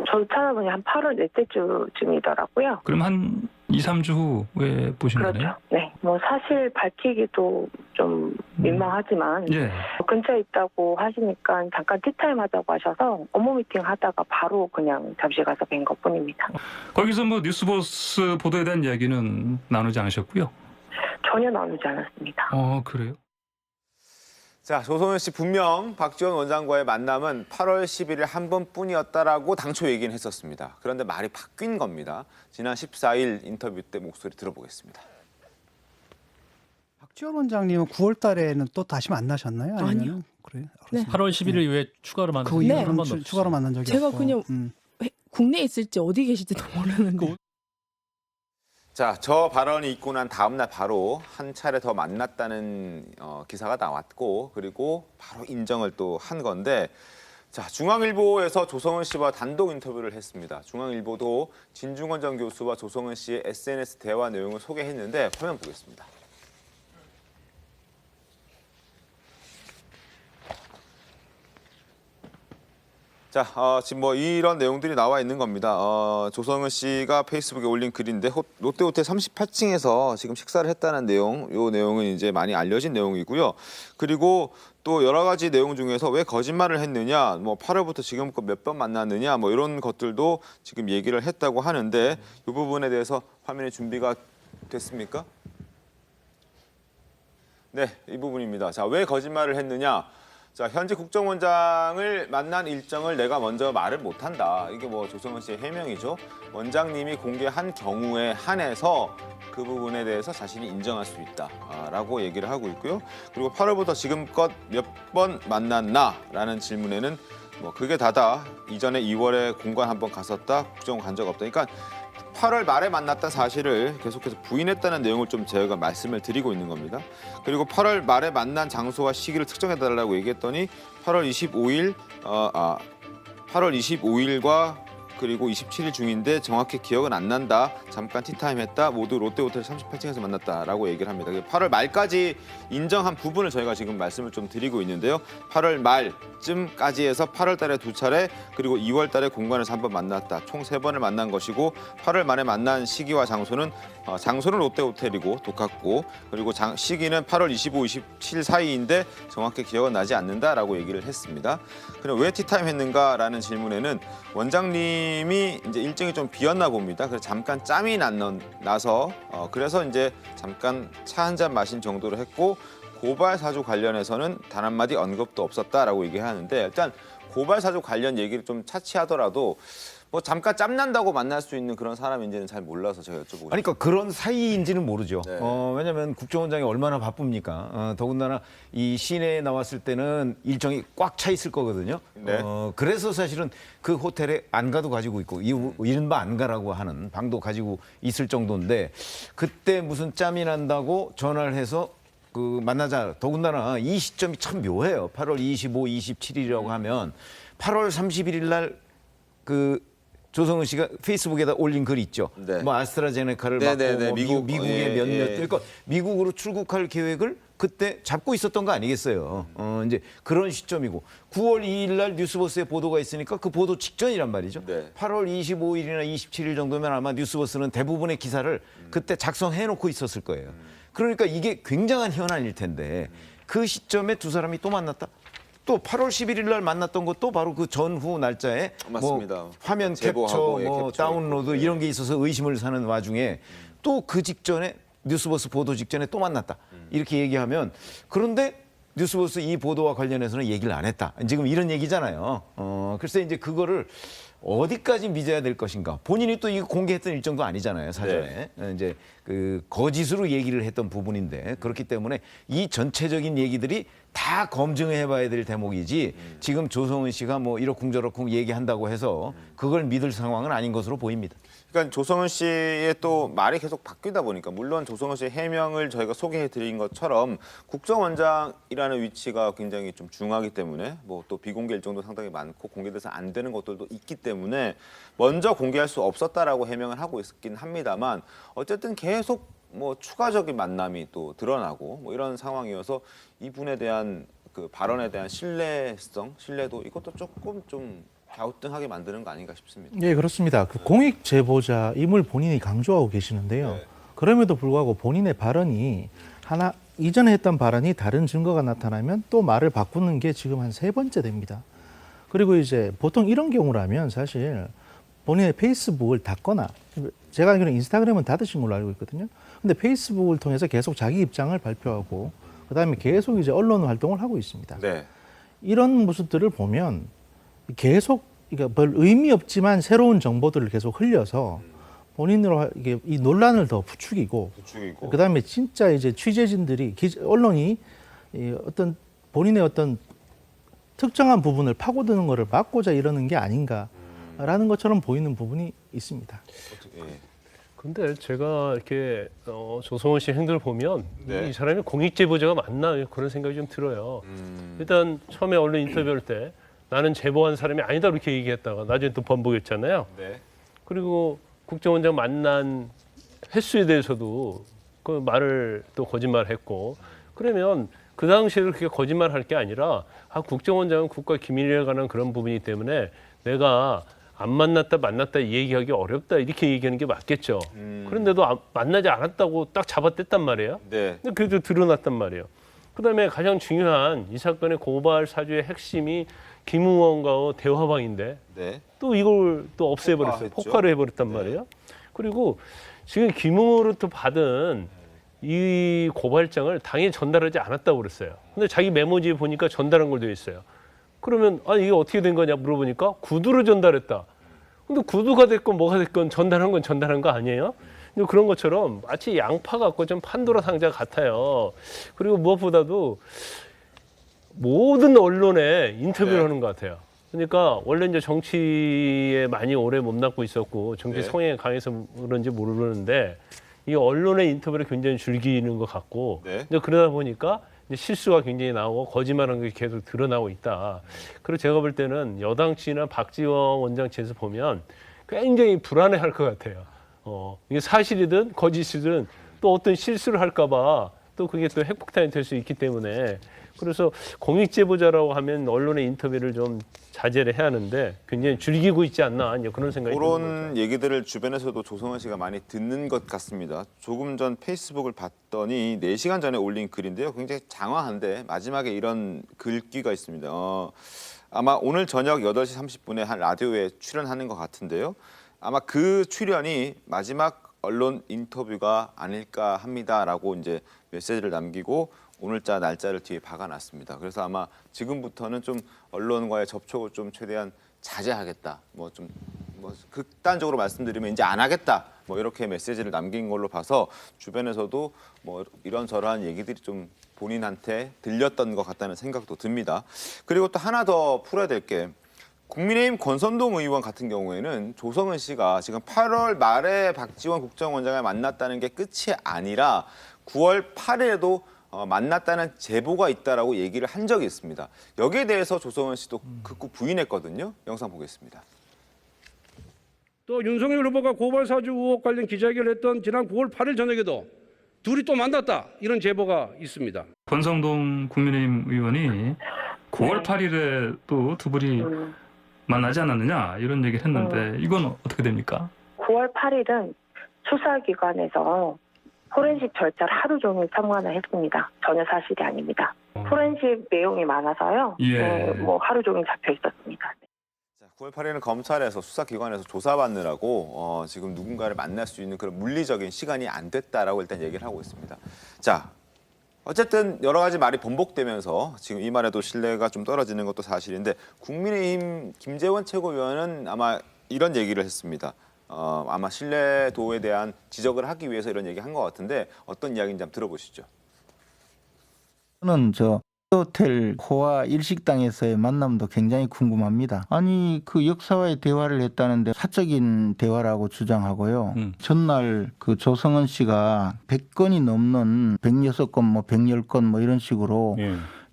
저도 찾아보니 한 8월 넷째 주쯤이더라고요. 그럼 한 2, 3주 후에 보신 거네요? 그렇죠. 네. 뭐 사실 밝히기도 좀 민망하지만 예. 근처에 있다고 하시니까 잠깐 티타임 하자고 하셔서 업무 미팅 하다가 바로 그냥 잠시 가서 뵌 것뿐입니다. 거기서 뭐 뉴스버스 보도에 대한 이야기는 나누지 않으셨고요? 전혀 나누지 않았습니다. 그래요? 자, 조성은 씨 분명 박지원 원장과의 만남은 8월 11일 한 번뿐이었다라고 당초 얘기는 했었습니다. 그런데 말이 바뀐 겁니다. 지난 14일 인터뷰 때 목소리 들어보겠습니다. 박지원 원장님은 9월 달에는 또 다시 만나셨나요? 아니요. 그래요? 네. 8월 11일 이후에 추가로 만난 그 적이 이후로 한 번도 없어요. 추가로 만난 적이 제가 없고. 그냥 국내에 있을지 어디 계실지도 모르는데. 자, 저 발언이 있고 난 다음 날 바로 한 차례 더 만났다는 기사가 나왔고 그리고 바로 인정을 또 한 건데 자, 중앙일보에서 조성은 씨와 단독 인터뷰를 했습니다. 중앙일보도 진중권 전 교수와 조성은 씨의 SNS 대화 내용을 소개했는데 화면 보겠습니다. 자, 지금 뭐 이런 내용들이 나와 있는 겁니다. 조성은 씨가 페이스북에 올린 글인데 롯데호텔 38층에서 지금 식사를 했다는 내용, 이 내용은 이제 많이 알려진 내용이고요. 그리고 또 여러 가지 내용 중에서 왜 거짓말을 했느냐, 뭐 8월부터 지금껏 몇 번 만났느냐, 뭐 이런 것들도 지금 얘기를 했다고 하는데 이 부분에 대해서 화면이 준비가 됐습니까? 네, 이 부분입니다. 자, 왜 거짓말을 했느냐? 자, 현직 국정원장을 만난 일정을 내가 먼저 말을 못한다. 이게 뭐 조성은 씨의 해명이죠. 원장님이 공개한 경우에 한해서 그 부분에 대해서 자신이 인정할 수 있다라고 얘기를 하고 있고요. 그리고 8월부터 지금껏 몇 번 만났나라는 질문에는 뭐 그게 다다. 이전에 2월에 공관 한번 갔었다. 국정원 간 적 없다. 그러니까 8월 말에 만났다는 사실을 계속해서 부인했다는 내용을 좀 제가 말씀을 드리고 있는 겁니다. 그리고 8월 말에 만난 장소와 시기를 특정해달라고 얘기했더니 8월 25일과 그리고 27일 중인데 정확히 기억은 안 난다. 잠깐 티타임 했다. 모두 롯데호텔 38층에서 만났다라고 얘기를 합니다. 8월 말까지 인정한 부분을 저희가 지금 말씀을 좀 드리고 있는데요. 8월 말쯤까지 해서 8월 달에 2차례 그리고 2월 달에 공관에서 한 번 만났다. 총 3번을 만난 것이고 8월 말에 만난 시기와 장소는 롯데호텔이고 똑같고 그리고 시기는 8월 25, 27 사이인데 정확히 기억은 나지 않는다라고 얘기를 했습니다. 그럼 왜 티타임 했는가라는 질문에는 원장님이 이제 일정이 좀 비었나 봅니다. 그래서 잠깐 짬이 나서 그래서 이제 잠깐 차 한 잔 마신 정도로 했고 고발 사주 관련해서는 단 한마디 언급도 없었다라고 얘기하는데 일단 고발 사주 관련 얘기를 좀 차치하더라도 뭐 잠깐 짬난다고 만날 수 있는 그런 사람인지는 잘 몰라서 제가 여쭤보고 아니, 그러니까 그런 사이인지는 모르죠. 네. 왜냐하면 국정원장이 얼마나 바쁩니까? 더군다나 이 시내에 나왔을 때는 일정이 꽉 차 있을 거거든요. 네. 그래서 사실은 그 호텔에 안가도 가지고 있고 이른바 안가라고 하는 방도 가지고 있을 정도인데 그때 무슨 짬이 난다고 전화를 해서 그 만나자. 더군다나 이 시점이 참 묘해요. 8월 25, 27일이라고 하면 8월 31일 날 그 조성은 씨가 페이스북에다 올린 글 있죠. 네. 뭐 아스트라제네카를 네, 맞고 네, 네. 뭐 미국의 예, 몇몇 예. 그러니까 미국으로 출국할 계획을 그때 잡고 있었던 거 아니겠어요. 이제 그런 시점이고 9월 2일 날 뉴스버스에 보도가 있으니까 그 보도 직전이란 말이죠. 8월 25일이나 27일 정도면 아마 뉴스버스는 대부분의 기사를 그때 작성해놓고 있었을 거예요. 그러니까 이게 굉장한 현안일 텐데 그 시점에 두 사람이 또 만났다? 또 8월 11일 날 만났던 것도 바로 그 전후 날짜에 맞습니다. 뭐 화면 캡처, 제보하고, 뭐 캡처 다운로드 이런 게 있어서 의심을 사는 와중에 또 그 직전에 뉴스버스 보도 직전에 또 만났다. 이렇게 얘기하면 그런데 뉴스버스 이 보도와 관련해서는 얘기를 안 했다. 지금 이런 얘기잖아요. 글쎄 이제 그거를 어디까지 믿어야 될 것인가. 본인이 또 이거 공개했던 일정도 아니잖아요, 사전에. 이제 그 거짓으로 얘기를 했던 부분인데 그렇기 때문에 이 전체적인 얘기들이 다 검증해봐야 될 대목이지 지금 조성은 씨가 뭐 이러쿵저러쿵 얘기한다고 해서 그걸 믿을 상황은 아닌 것으로 보입니다. 그러니까 조성은 씨의 또 말이 계속 바뀌다 보니까 물론 조성은 씨의 해명을 저희가 소개해드린 것처럼 국정원장이라는 위치가 굉장히 좀 중요하기 때문에 뭐 또 비공개 일정도 상당히 많고 공개돼서 안 되는 것들도 있기 때문에 먼저 공개할 수 없었다라고 해명을 하고 있긴 합니다만 어쨌든 계속 뭐 추가적인 만남이 또 드러나고 뭐 이런 상황이어서 이분에 대한 그 발언에 대한 신뢰도 이것도 조금 좀 갸우뚱하게 만드는 거 아닌가 싶습니다. 예, 그렇습니다. 그 공익 제보자임을 본인이 강조하고 계시는데요. 그럼에도 불구하고 본인의 발언이 이전에 했던 발언이 다른 증거가 나타나면 또 말을 바꾸는 게 지금 한 3번째 됩니다. 그리고 이제 보통 이런 경우라면 사실 본인의 페이스북을 닫거나 제가 알기로는 인스타그램은 닫으신 걸로 알고 있거든요. 근데 페이스북을 통해서 계속 자기 입장을 발표하고 그다음에 계속 이제 언론 활동을 하고 있습니다. 이런 모습들을 보면 계속 그러니까 별 의미 없지만 새로운 정보들을 계속 흘려서 본인으로 이게 이 논란을 더 부추기고 그다음에 진짜 이제 취재진들이 언론이 어떤 본인의 어떤 특정한 부분을 파고드는 것을 막고자 이러는 게 아닌가라는 것처럼 보이는 부분이 있습니다. 근데 제가 이렇게 조성은 씨 행동을 보면 이 사람이 공익 제보자가 맞나 그런 생각이 좀 들어요. 일단 처음에 언론 인터뷰할 때 나는 제보한 사람이 아니다 이렇게 얘기했다가 나중에 또 번복했잖아요. 그리고 국정원장 만난 횟수에 대해서도 그 말을 또 거짓말했고 그러면 그 당시에 그렇게 거짓말할 게 아니라 국정원장은 국가 기밀에 관한 그런 부분이기 때문에 내가 안 만났다 얘기하기 어렵다 이렇게 얘기하는 게 맞겠죠. 그런데도 만나지 않았다고 딱 잡아댔단 말이에요. 근데 그래도 드러났단 말이에요. 그다음에 가장 중요한 이 사건의 고발 사주의 핵심이 김 의원과의 대화방인데 또 이걸 또 없애버렸어요. 폭발을 해버렸단 말이에요. 그리고 지금 김 의원으로부터 받은 이 고발장을 당에 전달하지 않았다고 그랬어요. 근데 자기 메모지에 보니까 전달한 걸 되어 있어요. 그러면 이게 어떻게 된 거냐 물어보니까 구두로 전달했다. 근데 구두가 됐건 뭐가 됐건 전달한 건 전달한 거 아니에요? 그런 것처럼 마치 양파 같고 좀 판도라 상자 같아요. 그리고 무엇보다도 모든 언론에 인터뷰를 하는 것 같아요. 그러니까 원래 이제 정치에 많이 오래 몸담고 있었고 정치 성향이 강해서 그런지 모르는데 이 언론의 인터뷰를 굉장히 즐기는 것 같고 이제 그러다 보니까 이제 실수가 굉장히 나오고 거짓말하는 게 계속 드러나고 있다. 그리고 제가 볼 때는 여당 측이나 박지원 원장 측에서 보면 굉장히 불안해할 것 같아요. 이게 사실이든 거짓이든 또 어떤 실수를 할까봐 또 그게 또 핵폭탄이 될 수 있기 때문에 그래서 공익 제보자라고 하면 언론의 인터뷰를 좀 자제를 해야 하는데 굉장히 즐기고 있지 않나 그런 생각이 듭니다. 그런 얘기들을 주변에서도 조성은 씨가 많이 듣는 것 같습니다. 조금 전 페이스북을 봤더니 4시간 전에 올린 글인데요. 굉장히 장황한데 마지막에 이런 글귀가 있습니다. 아마 오늘 저녁 8시 30분에 한 라디오에 출연하는 것 같은데요. 아마 그 출연이 마지막 언론 인터뷰가 아닐까 합니다라고 이제 메시지를 남기고 오늘자 날짜를 뒤에 박아놨습니다. 그래서 아마 지금부터는 좀 언론과의 접촉을 좀 최대한 자제하겠다. 뭐 극단적으로 말씀드리면 이제 안 하겠다. 뭐 이렇게 메시지를 남긴 걸로 봐서 주변에서도 뭐 이런저런 얘기들이 좀 본인한테 들렸던 것 같다는 생각도 듭니다. 그리고 또 하나 더 풀어야 될 게 국민의힘 권선동 의원 같은 경우에는 조성은 씨가 지금 8월 말에 박지원 국정원장을 만났다는 게 끝이 아니라 9월 8일에도 만났다는 제보가 있다라고 얘기를 한 적이 있습니다. 여기에 대해서 조성은 씨도 극구 부인했거든요. 영상 보겠습니다. 또 윤석열 후보가 고발사주 의혹 관련 기자회견을 했던 지난 9월 8일 저녁에도 둘이 또 만났다 이런 제보가 있습니다. 권성동 국민의힘 의원이 9월 8일에 또 두 분이 만나지 않았느냐 이런 얘기를 했는데 이건 어떻게 됩니까? 9월 8일은 수사기관에서 포렌식 절차를 하루 종일 참관을 했습니다. 전혀 사실이 아닙니다. 포렌식 내용이 많아서요. 예. 뭐 하루 종일 잡혀 있었습니다. 9월 8일은 검찰에서 수사기관에서 조사받느라고 지금 누군가를 만날 수 있는 그런 물리적인 시간이 안 됐다라고 일단 얘기를 하고 있습니다. 자, 어쨌든 여러 가지 말이 번복되면서 지금 이 말에도 신뢰가 좀 떨어지는 것도 사실인데 국민의힘 김재원 최고위원은 아마 이런 얘기를 했습니다. 아마 신뢰도에 대한 지적을 하기 위해서 이런 얘기 한 것 같은데 어떤 이야기인지 한번 들어보시죠. 저는 호텔 호화 일식당에서의 만남도 굉장히 궁금합니다. 아니 그 역사와의 대화를 했다는데 사적인 대화라고 주장하고요. 전날 그 조성은 씨가 100건이 넘는 106건 뭐 110건 뭐 이런 식으로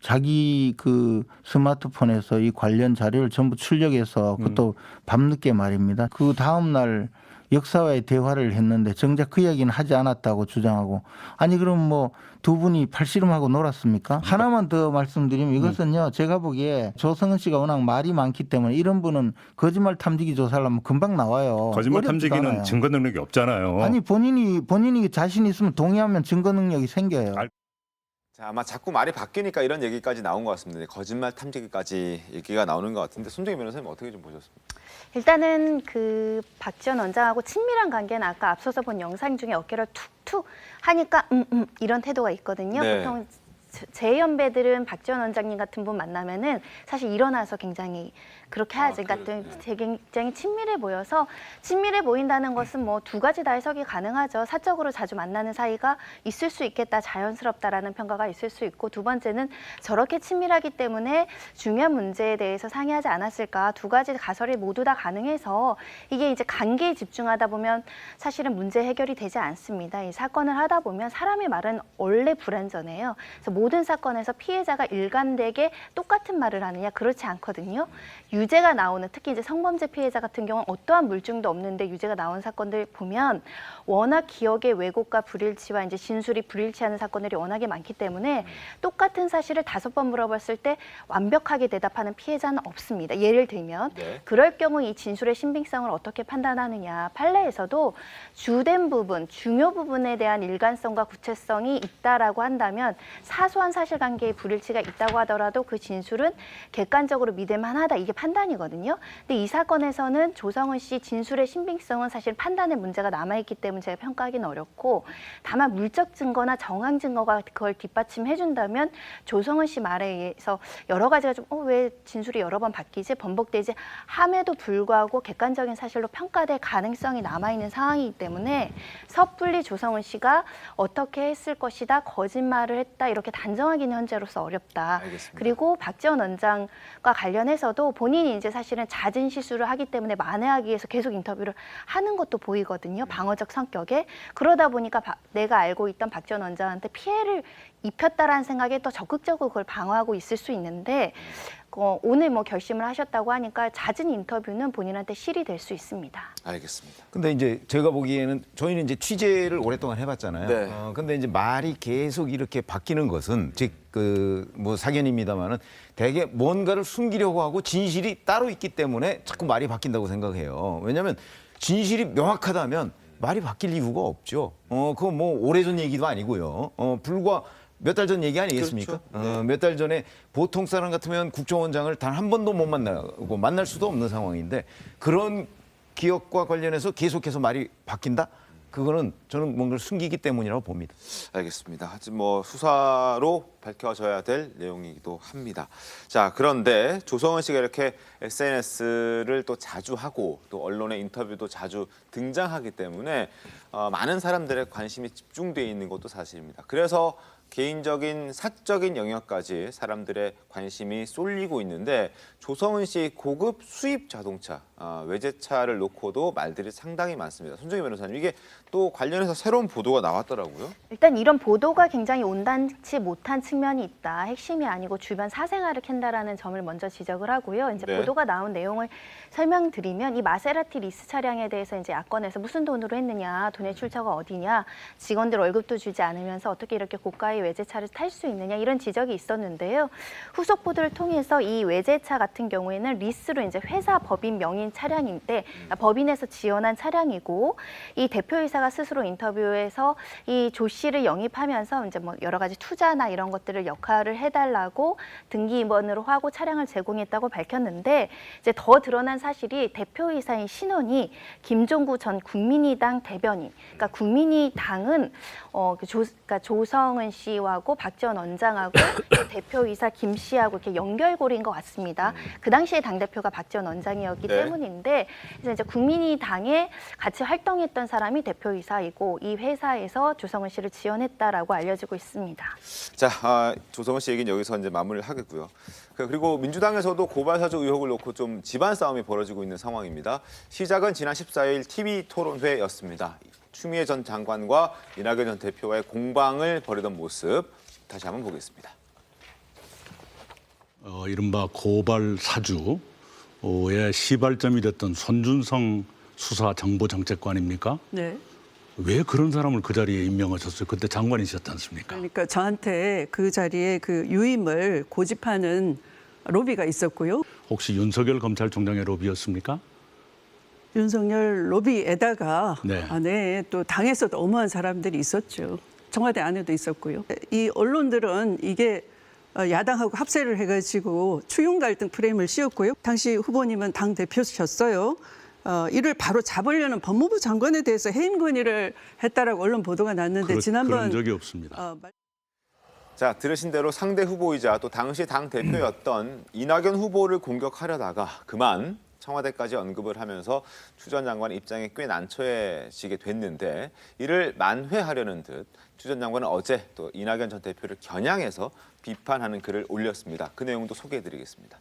자기 그 스마트폰에서 이 관련 자료를 전부 출력해서 그것도 밤늦게 말입니다. 그 다음 날 역사와의 대화를 했는데 정작 그 이야기는 하지 않았다고 주장하고 아니 그럼 뭐 두 분이 팔씨름하고 놀았습니까? 하나만 더 말씀드리면 이것은요 제가 보기에 조성은 씨가 워낙 말이 많기 때문에 이런 분은 거짓말 탐지기 조사를 하면 금방 나와요. 거짓말 어렵지도 탐지기는 않아요. 증거 능력이 없잖아요. 아니 본인이 자신 있으면 동의하면 증거 능력이 생겨요. 자, 아마 자꾸 말이 바뀌니까 이런 얘기까지 나온 것 같습니다. 거짓말 탐지기까지 얘기가 나오는 것 같은데 손정희 변호사님 어떻게 좀 보셨습니까? 일단은 그 박지원 원장하고 친밀한 관계는 아까 앞서서 본 영상 중에 어깨를 툭툭 하니까 이런 태도가 있거든요. 네. 보통 제 연배들은 박지원 원장님 같은 분 만나면은 사실 일어나서 굉장히 그렇게 하지. 그러니까 굉장히 친밀해 보여서 친밀해 보인다는 것은 뭐 두 가지 다 해석이 가능하죠. 사적으로 자주 만나는 사이가 있을 수 있겠다, 자연스럽다라는 평가가 있을 수 있고 두 번째는 저렇게 친밀하기 때문에 중요한 문제에 대해서 상의하지 않았을까. 두 가지 가설이 모두 다 가능해서 이게 이제 관계에 집중하다 보면 사실은 문제 해결이 되지 않습니다. 이 사건을 하다 보면 사람의 말은 원래 불완전해요. 그래서 모든 사건에서 피해자가 일관되게 똑같은 말을 하느냐 그렇지 않거든요. 유죄가 나오는 특히 이제 성범죄 피해자 같은 경우는 어떠한 물증도 없는데 유죄가 나온 사건들 보면 워낙 기억의 왜곡과 불일치와 이제 진술이 불일치하는 사건들이 워낙에 많기 때문에 똑같은 사실을 5번 물어봤을 때 완벽하게 대답하는 피해자는 없습니다. 예를 들면 그럴 경우 이 진술의 신빙성을 어떻게 판단하느냐. 판례에서도 주된 부분, 중요 부분에 대한 일관성과 구체성이 있다라고 한다면 사소한 사실관계의 불일치가 있다고 하더라도 그 진술은 객관적으로 믿을만하다. 이게 판단이거든요. 근데 이 사건에서는 조성은 씨 진술의 신빙성은 사실 판단에 문제가 남아있기 때문에 제가 평가하기는 어렵고 다만 물적 증거나 정황 증거가 그걸 뒷받침해준다면 조성은 씨 말에 의해서 여러 가지가 좀 왜 진술이 여러 번 바뀌지 번복되지 함에도 불구하고 객관적인 사실로 평가될 가능성이 남아있는 상황이기 때문에 섣불리 조성은 씨가 어떻게 했을 것이다 거짓말을 했다 이렇게 단정하기는 현재로서 어렵다. 알겠습니다. 그리고 박지원 원장과 관련해서도 본인이 이제 사실은 잦은 실수를 하기 때문에 만회하기 위해서 계속 인터뷰를 하는 것도 보이거든요. 방어적 성격에. 그러다 보니까 내가 알고 있던 박지원 원장한테 피해를 입혔다라는 생각에 더 적극적으로 그걸 방어하고 있을 수 있는데 오늘 뭐 결심을 하셨다고 하니까 잦은 인터뷰는 본인한테 실이 될 수 있습니다. 알겠습니다. 근데 이제 제가 보기에는 저희는 이제 취재를 오랫동안 해봤잖아요. 네. 근데 이제 말이 계속 이렇게 바뀌는 것은 즉 그 뭐 사견입니다만은 대개 뭔가를 숨기려고 하고 진실이 따로 있기 때문에 자꾸 말이 바뀐다고 생각해요. 왜냐하면 진실이 명확하다면 말이 바뀔 이유가 없죠. 그거 뭐 오래전 얘기도 아니고요. 불과 몇 달 전 얘기 아니겠습니까? 그렇죠. 몇 달 전에 보통 사람 같으면 국정원장을 단 한 번도 못 만나고 만날 수도 없는 상황인데 그런 기억과 관련해서 계속해서 말이 바뀐다? 그거는 저는 뭔가를 숨기기 때문이라고 봅니다. 알겠습니다. 하지만 뭐 수사로 밝혀져야 될 내용이기도 합니다. 자, 그런데 조성은 씨가 이렇게 SNS를 또 자주 하고 또 언론의 인터뷰도 자주 등장하기 때문에 많은 사람들의 관심이 집중돼 있는 것도 사실입니다. 그래서 개인적인 사적인 영역까지 사람들의 관심이 쏠리고 있는데 조성은 씨 고급 수입 자동차 외제차를 놓고도 말들이 상당히 많습니다. 손정희 변호사님, 이게 또 관련해서 새로운 보도가 나왔더라고요. 일단 이런 보도가 굉장히 온당치 못한 측면이 있다. 핵심이 아니고 주변 사생활을 캔다라는 점을 먼저 지적을 하고요. 이제 네. 보도가 나온 내용을 설명드리면 이 마세라티 리스 차량에 대해서 이제 야권에서 무슨 돈으로 했느냐, 돈의 출처가 어디냐, 직원들 월급도 주지 않으면서 어떻게 이렇게 고가의 외제차를 탈 수 있느냐 이런 지적이 있었는데요. 후속 보도를 통해서 이 외제차 같은 경우에는 리스로 이제 회사 법인 명의 차량인데 법인에서 지원한 차량이고 이 대표이사가 스스로 인터뷰에서 이 조 씨를 영입하면서 이제 뭐 여러 가지 투자나 이런 것들을 역할을 해달라고 등기 임원으로 하고 차량을 제공했다고 밝혔는데 이제 더 드러난 사실이 대표이사인 신원이 김종구 전 국민의당 대변인. 그러니까 국민의당은 그러니까 조성은 씨하고 박지원 원장하고 또 대표이사 김 씨하고 이렇게 연결고리인 것 같습니다. 그 당시에 당 대표가 박지원 원장이었기 네. 때문인데 이제 국민의당에 같이 활동했던 사람이 대표이사이고 이 회사에서 조성은 씨를 지원했다라고 알려지고 있습니다. 자, 조성은 씨 얘기는 여기서 이제 마무리를 하겠고요. 그리고 민주당에서도 고발 사주 의혹을 놓고 좀 집안 싸움이 벌어지고 있는 상황입니다. 시작은 지난 14일 TV 토론회였습니다. 추미애 전 장관과 이낙연 전 대표와의 공방을 벌이던 모습 다시 한번 보겠습니다. 이른바 고발 사주의 시발점이 됐던 손준성 수사정보정책관입니까? 네. 왜 그런 사람을 그 자리에 임명하셨어요? 그때 장관이셨지 않습니까? 그러니까 저한테 그 자리에 그 유임을 고집하는 로비가 있었고요. 혹시 윤석열 검찰총장의 로비였습니까? 윤석열 로비에다가 네. 네, 또 당에서도 어마어마한 사람들이 있었죠. 청와대 안에도 있었고요. 이 언론들은 이게 야당하고 합세를 해가지고 추윤 갈등 프레임을 씌웠고요. 당시 후보님은 당 대표셨어요. 이를 바로 잡으려는 법무부 장관에 대해서 해임 건의를 했다라고 언론 보도가 났는데 지난번 그런 적이 없습니다. 자, 들으신 대로 상대 후보이자 또 당시 당 대표였던 이낙연 후보를 공격하려다가 그만 청와대까지 언급을 하면서 추 전 장관 입장이 꽤 난처해지게 됐는데 이를 만회하려는 듯 추 전 장관은 어제 또 이낙연 전 대표를 겨냥해서 비판하는 글을 올렸습니다. 그 내용도 소개해드리겠습니다.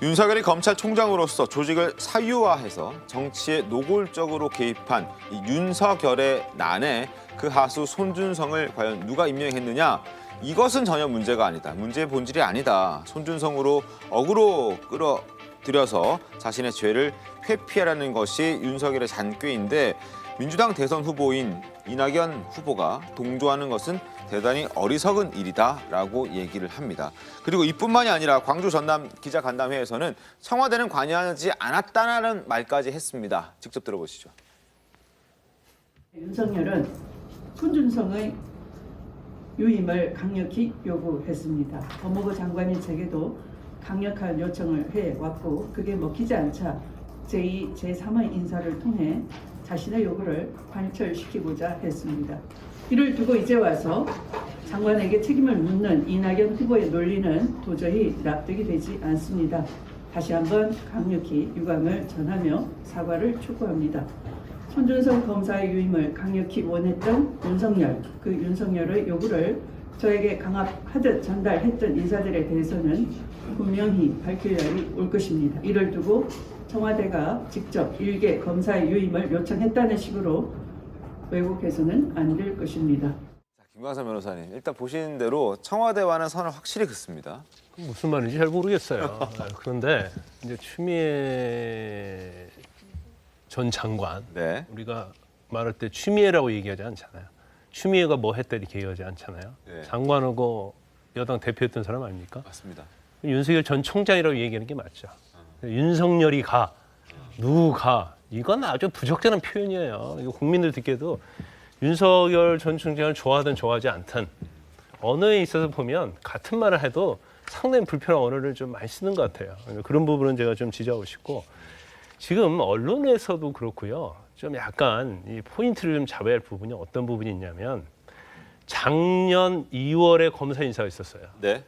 윤석열이 검찰총장으로서 조직을 사유화해서 정치에 노골적으로 개입한 이 윤석열의 난에 그 하수 손준성을 과연 누가 임명했느냐? 이것은 전혀 문제가 아니다. 문제의 본질이 아니다. 손준성으로 어그로 끌어들여서 자신의 죄를 회피하라는 것이 윤석열의 잔꾀인데 민주당 대선 후보인 이낙연 후보가 동조하는 것은 대단히 어리석은 일이다라고 얘기를 합니다. 그리고 이뿐만이 아니라 광주 전남 기자간담회에서는 청와대는 관여하지 않았다는 말까지 했습니다. 직접 들어보시죠. 윤석열은 손준성의 유임을 강력히 요구했습니다. 법무부 장관인 제게도 강력한 요청을 해왔고 그게 먹히지 않자 제2, 제3의 인사를 통해 자신의 요구를 관철시키고자 했습니다. 이를 두고 이제 와서 장관에게 책임을 묻는 이낙연 후보의 논리는 도저히 납득이 되지 않습니다. 다시 한번 강력히 유감을 전하며 사과를 촉구합니다. 손준성 검사의 유임을 강력히 원했던 윤석열, 그 윤석열의 요구를 저에게 강압하듯 전달했던 인사들에 대해서는 분명히 밝힐 날이 올 것입니다. 이를 두고 청와대가 직접 일개 검사의 유임을 요청했다는 식으로 왜곡해서는 안 될 것입니다. 김광삼 변호사님, 일단 보시는 대로 청와대와는 선을 확실히 긋습니다. 무슨 말인지 잘 모르겠어요. 그런데 이제 추미애 전 장관, 네. 우리가 말할 때 추미애라고 얘기하지 않잖아요. 추미애가 뭐 했다 이렇게 얘기하지 않잖아요. 네. 장관하고 여당 대표였던 사람 아닙니까? 맞습니다. 윤석열 전 총장이라고 얘기하는 게 맞죠. 윤석열이 가, 누가, 이건 아주 부적절한 표현이에요. 이거 국민들 듣기에도 윤석열 전 총장을 좋아하든 좋아하지 않든 언어에 있어서 보면 같은 말을 해도 상당히 불편한 언어를 좀 많이 쓰는 것 같아요. 그런 부분은 제가 좀 지적하고 싶고 지금 언론에서도 그렇고요. 좀 약간 이 포인트를 좀 잡아야 할 부분이 어떤 부분이 있냐면 작년 2월에 검사 인사가 있었어요. 네.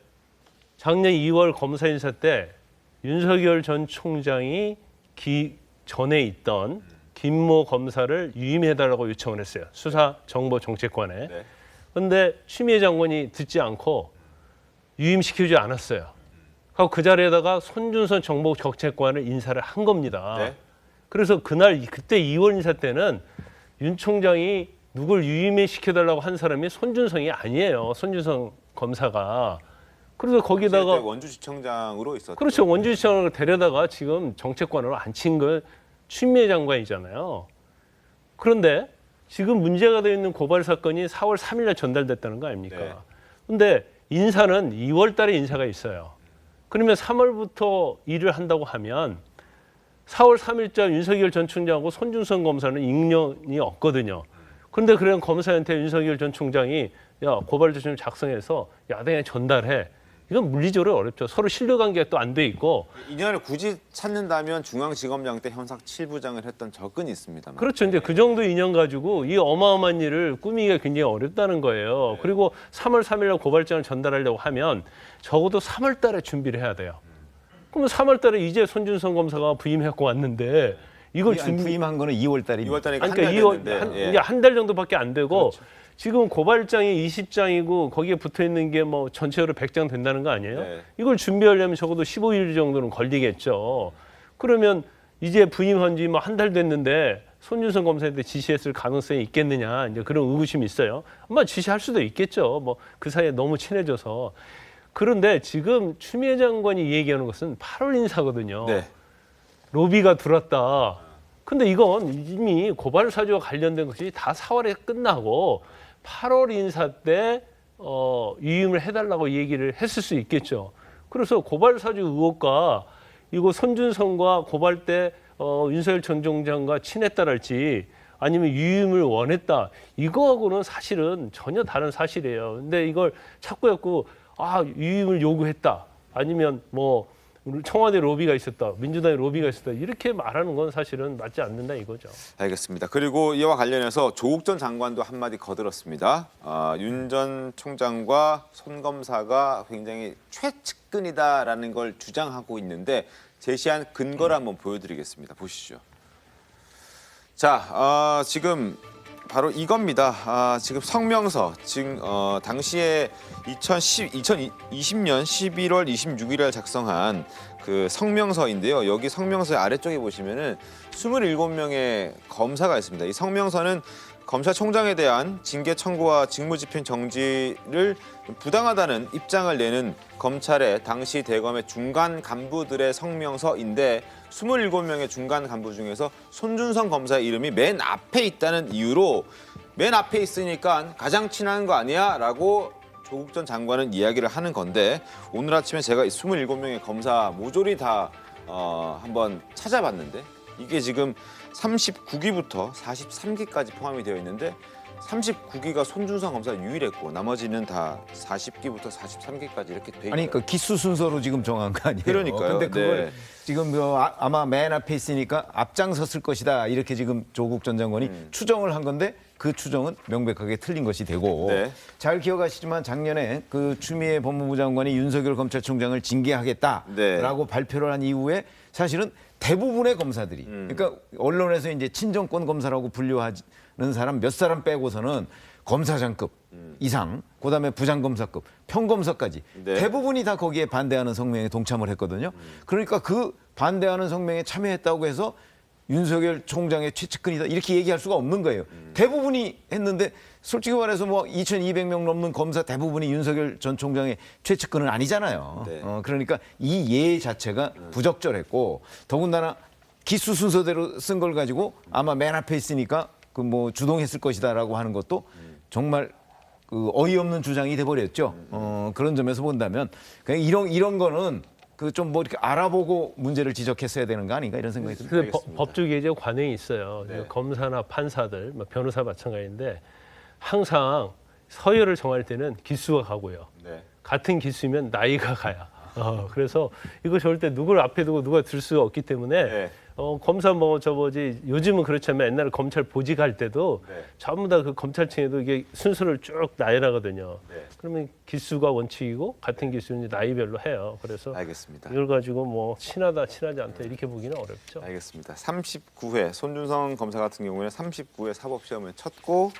작년 2월 검사 인사 때 윤석열 전 총장이 전에 있던 김모 검사를 유임해달라고 요청을 했어요. 수사정보정책관에. 그런데 추미애 장관이 듣지 않고 유임시키지 않았어요. 하고 그 자리에다가 손준성 정보정책관을 인사를 한 겁니다. 네. 그래서 그때 2월 인사 때는 윤 총장이 누굴 유임해 시켜달라고 한 사람이 손준성이 아니에요. 손준성 검사가. 그래서 거기다가 원주지청장으로 있었죠. 그렇죠. 원주지청을 데려다가 지금 정책관으로 앉힌 건 추미애 장관이잖아요. 그런데 지금 문제가 되어 있는 고발 사건이 4월 3일 날 전달됐다는 거 아닙니까? 네. 근데 인사는 2월 달에 인사가 있어요. 그러면 3월부터 일을 한다고 하면 4월 3일자 윤석열 전 총장하고 손준성 검사는 인연이 없거든요. 그런데 그런 검사한테 윤석열 전 총장이 야 고발조 좀 작성해서 야당에 전달해. 이건 물리적으로 어렵죠. 서로 신뢰관계가 또 안 돼 있고. 인연을 굳이 찾는다면 중앙지검장 때 형사 7부장을 했던 적은 있습니다만. 그렇죠. 이제 그 정도 인연 가지고 이 어마어마한 일을 꾸미기가 굉장히 어렵다는 거예요. 그리고 3월 3일 날 고발장을 전달하려고 하면 적어도 3월 달에 준비를 해야 돼요. 그러면 3월 달에 이제 손준성 검사가 부임해갖고 왔는데 이걸 부임한 거는 2월 달입니다. 2월 달에 그러니까 한 달 정도밖에 안 되고 지금 고발장이 20장이고 거기에 붙어 있는 게 뭐 전체로 100장 된다는 거 아니에요? 네. 이걸 준비하려면 적어도 15일 정도는 걸리겠죠. 그러면 이제 부임한 지 뭐 한 달 됐는데 손준성 검사한테 지시했을 가능성이 있겠느냐 이제 그런 의구심이 있어요. 아마 지시할 수도 있겠죠. 뭐 그 사이에 너무 친해져서. 그런데 지금 추미애 장관이 얘기하는 것은 8월 인사거든요. 네. 로비가 들었다. 근데 이건 이미 고발 사주와 관련된 것이 다 4월에 끝나고 8월 인사 때 유임을 해달라고 얘기를 했을 수 있겠죠. 그래서 고발 사주 의혹과 이거 손준성과 고발 때 윤석열 전 총장과 친했다랄지 아니면 유임을 원했다. 이거하고는 사실은 전혀 다른 사실이에요. 근데 이걸 자꾸 유임을 요구했다. 아니면 뭐 청와대 로비가 있었다. 민주당의 로비가 있었다. 이렇게 말하는 건 사실은 맞지 않는다 이거죠. 알겠습니다. 그리고 이와 관련해서 조국 전 장관도 한마디 거들었습니다. 윤 전 총장과 손 검사가 굉장히 최측근이다라는 걸 주장하고 있는데 제시한 근거를 한번 보여드리겠습니다. 보시죠. 자, 지금 바로 이겁니다. 지금 성명서, 지금 당시에 2020년 11월 26일에 작성한 그 성명서인데요. 여기 성명서의 아래쪽에 보시면은 27명의 검사가 있습니다. 이 성명서는 검찰총장에 대한 징계 청구와 직무집행 정지를 부당하다는 입장을 내는 검찰의 당시 대검의 중간 간부들의 성명서인데 27명의 중간 간부 중에서 손준성 검사의 이름이 맨 앞에 있다는 이유로 맨 앞에 있으니까 가장 친한 거 아니야? 라고 조국 전 장관은 이야기를 하는 건데 오늘 아침에 제가 27명의 검사 모조리 다 한번 찾아봤는데 이게 지금 39기부터 43기까지 포함이 되어 있는데 39기가 손준성 검사가 유일했고 나머지는 다 40기부터 43기까지 이렇게 돼 있어요. 아니 그러니까 기수 순서로 지금 정한 거 아니에요? 그러니까요. 근데 그걸 네. 지금 아마 맨 앞에 있으니까 앞장섰을 것이다 이렇게 지금 조국 전 장관이 추정을 한 건데 그 추정은 명백하게 틀린 것이 되고 네. 잘 기억하시지만 작년에 그 추미애 법무부 장관이 윤석열 검찰총장을 징계하겠다라고 발표를 한 이후에 사실은 대부분의 검사들이 그러니까 언론에서 이제 친정권 검사라고 분류하는 사람 몇 사람 빼고서는 검사장급 이상, 그다음에 부장검사급, 평검사까지 대부분이 다 거기에 반대하는 성명에 동참을 했거든요. 그러니까 그 반대하는 성명에 참여했다고 해서 윤석열 총장의 최측근이다 이렇게 얘기할 수가 없는 거예요. 대부분이 했는데 솔직히 말해서 뭐 2,200명 넘는 검사 대부분이 윤석열 전 총장의 최측근은 아니잖아요. 네. 그러니까 이 예 자체가 부적절했고 더군다나 기수 순서대로 쓴 걸 가지고 아마 맨 앞에 있으니까 그 뭐 주동했을 것이다라고 하는 것도 정말 그 어이없는 주장이 돼버렸죠. 그런 점에서 본다면 그냥 이런 거는 그 좀 뭐 이렇게 알아보고 문제를 지적했어야 되는 거 아닌가 이런 생각이 듭니다. 법조 예제 관행이 있어요. 네. 검사나 판사들, 변호사 마찬가지인데 항상 서열을 정할 때는 기수가 가고요. 네. 같은 기수면 나이가 가야. 그래서 이거 절대 누구를 앞에 두고 누가 들 수가 없기 때문에 네. 검사 요즘은 그렇지만 옛날에 검찰 보직할 때도 전부 다 그 검찰청에도 이게 순서를 쭉 나열하거든요. 그러면 기수가 원칙이고 같은 기수는 나이별로 해요. 그래서 알겠습니다. 이걸 가지고 뭐 친하다 친하지 않다 이렇게 보기는 어렵죠. 알겠습니다. 39회 손준성 검사 같은 경우에는 39회 사법시험을 쳤고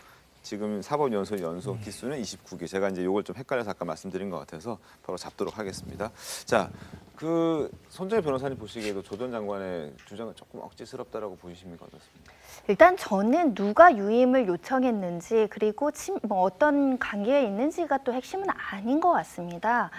지금 사법 연속 기수는 29개. 제가 이제 이걸 좀 헷갈려서 아까 말씀드린 것 같아서 바로 잡도록 하겠습니다. 자, 그 손정혜 변호사님 보시기에도 조 전 장관의 주장은 조금 억지스럽다라고 보이십니까? 어떻습니까? 일단 저는 누가 유임을 요청했는지 그리고 뭐 어떤 관계에 있는지가 또 핵심은 아닌 것 같습니다.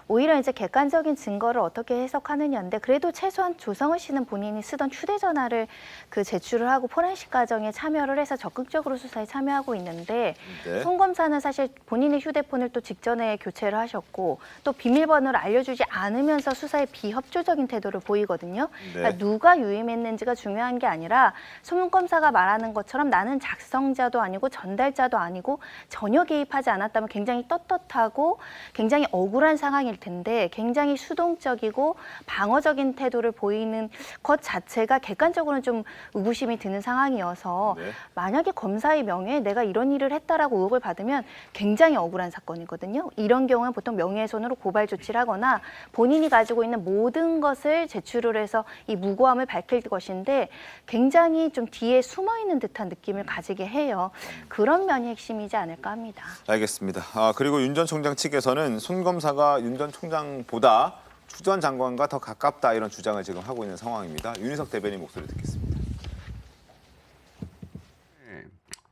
오히려 이제 객관적인 증거를 어떻게 해석하느냐인데 그래도 최소한 조성은 씨는 본인이 쓰던 휴대전화를 그 제출을 하고 포렌식 과정에 참여를 해서 적극적으로 수사에 참여하고 있는데 네. 송 검사는 사실 본인의 휴대폰을 또 직전에 교체를 하셨고 또 비밀번호를 알려주지 않으면서 수사에 비협조적인 태도를 보이거든요. 네. 그러니까 누가 유임했는지가 중요한 게 아니라 송 검사가 말하는 것처럼 나는 작성자도 아니고 전달자도 아니고 전혀 개입하지 않았다면 굉장히 떳떳하고 굉장히 억울한 상황일 텐데 굉장히 수동적이고 방어적인 태도를 보이는 것 자체가 객관적으로는 좀 의구심이 드는 상황이어서 네. 만약에 검사의 명예에 내가 이런 일을 했다라고 의혹을 받으면 굉장히 억울한 사건이거든요. 이런 경우는 보통 명예훼손으로 고발 조치를 하거나 본인이 가지고 있는 모든 것을 제출을 해서 이 무고함을 밝힐 것인데 굉장히 좀 뒤에 숨어있는 듯한 느낌을 가지게 해요. 그런 면이 핵심이지 않을까 합니다. 알겠습니다. 그리고 윤 전 총장 측에서는 손 검사가 윤 전 총장보다 추 전 장관과 더 가깝다 이런 주장을 지금 하고 있는 상황입니다. 윤희석 대변인 목소리 듣겠습니다.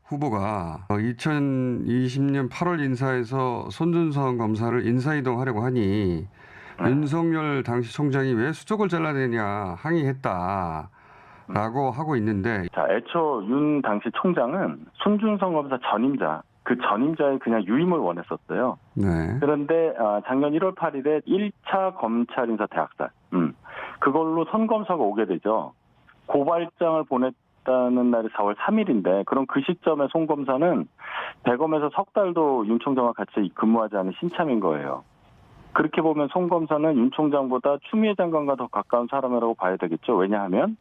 후보가 2020년 8월 인사에서 손준성 검사를 인사이동하려고 하니 윤석열 당시 총장이 왜 수족을 잘라내냐 항의했다라고 하고 있는데 자, 애초 윤 당시 총장은 손준성 검사 전임자, 그 전임자의 그냥 유임을 원했었어요. 네. 그런데 작년 1월 8일에 1차 검찰 인사 대학살, 그걸로 손 검사가 오게 되죠. 고발장을 보냈다는 날이 4월 3일인데 그럼 그 시점에 손 검사는 대검에서 석 달도 윤 총장과 같이 근무하지 않은 신참인 거예요. 그렇게 보면 손 검사는 윤 총장보다 추미애 장관과 더 가까운 사람이라고 봐야 되겠죠. 왜냐하면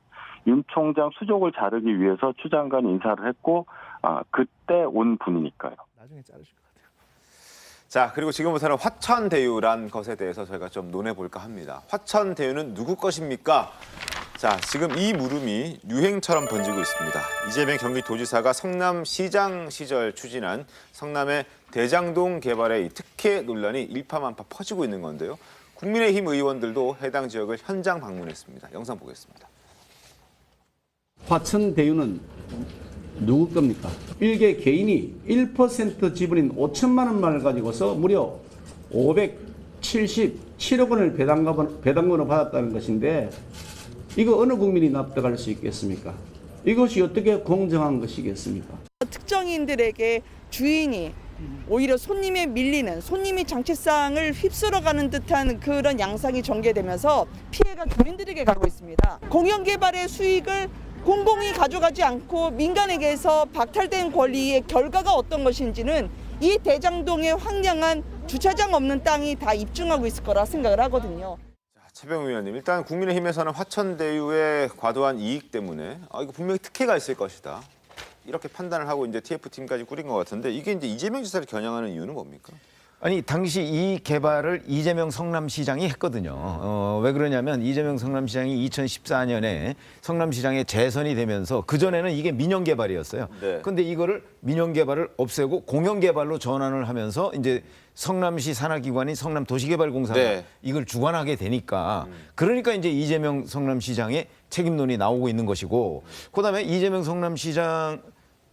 윤 총장 수족을 자르기 위해서 추 장관이 인사를 했고 그때 온 분이니까요. 나중에 자르실 것 같아요. 자, 그리고 지금부터는 화천대유란 것에 대해서 저희가 좀 논해볼까 합니다. 화천대유는 누구 것입니까? 자, 지금 이 물음이 유행처럼 번지고 있습니다. 이재명 경기도지사가 성남시장 시절 추진한 성남의 대장동 개발의 이 특혜 논란이 일파만파 퍼지고 있는 건데요. 국민의힘 의원들도 해당 지역을 현장 방문했습니다. 영상 보겠습니다. 화천대유는 누구 겁니까? 일개 개인이 1% 지분인 5천만 원만을 가지고서 무려 577억 원을 배당금으로 받았다는 것인데 이거 어느 국민이 납득할 수 있겠습니까? 이것이 어떻게 공정한 것이겠습니까? 특정인들에게 주인이 오히려 손님에 밀리는, 손님이 정체성을 휩쓸어가는 듯한 그런 양상이 전개되면서 피해가 주민들에게 가고 있습니다. 공영개발의 수익을 공공이 가져가지 않고 민간에게서 박탈된 권리의 결과가 어떤 것인지는 이 대장동의 황량한 주차장 없는 땅이 다 입증하고 있을 거라 생각을 하거든요. 최병우 의원님, 일단 국민의힘에서는 화천대유의 과도한 이익 때문에 이거 분명히 특혜가 있을 것이다. 이렇게 판단을 하고 이제 TF팀까지 꾸린 것 같은데 이게 이제 이재명 지사를 겨냥하는 이유는 뭡니까? 아니 당시 이 개발을 이재명 성남시장이 했거든요. 왜 그러냐면 이재명 성남시장이 2014년에 성남시장에 재선이 되면서 그전에는 이게 민영개발이었어요. 네. 근데 이거를 민영개발을 없애고 공영개발로 전환을 하면서 이제 성남시 산하기관인 성남도시개발공사가 네. 이걸 주관하게 되니까 그러니까 이제 이재명 성남시장의 책임론이 나오고 있는 것이고 그다음에 이재명 성남시장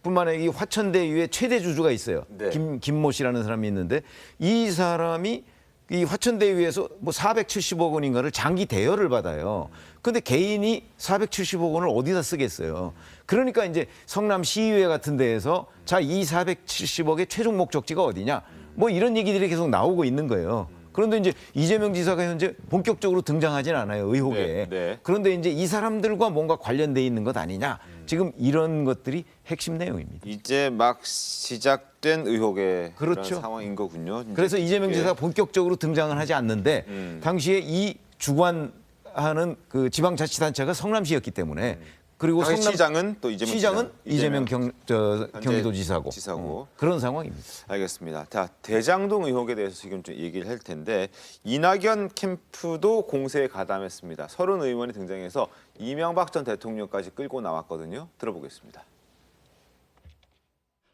뿐만 아니라 이 화천대유의 최대 주주가 있어요. 네. 김모 씨라는 사람이 있는데 이 사람이 이 화천대유에서 뭐 470억 원인가를 장기 대여를 받아요. 근데 개인이 470억 원을 어디다 쓰겠어요. 그러니까 이제 성남시의회 같은 데에서 자, 이 470억의 최종 목적지가 어디냐. 뭐 이런 얘기들이 계속 나오고 있는 거예요. 그런데 이제 이재명 지사가 현재 본격적으로 등장하진 않아요, 의혹에. 네, 네. 그런데 이제 이 사람들과 뭔가 관련돼 있는 것 아니냐. 지금 이런 것들이 핵심 내용입니다. 이제 막 시작된 의혹의 그렇죠. 그런 상황인 거군요. 그래서 이재명 예. 지사가 본격적으로 등장을 하지 않는데 당시에 이 주관하는 그 지방자치단체가 성남시였기 때문에 그리고 당시 시장은 또 이재명 시장은 이재명 현재 경기도지사고 그런 상황입니다. 알겠습니다. 자, 대장동 의혹에 대해서 지금 좀 얘기를 할 텐데 이낙연 캠프도 공세에 가담했습니다. 30 의원이 등장해서 이명박 전 대통령까지 끌고 나왔거든요. 들어보겠습니다.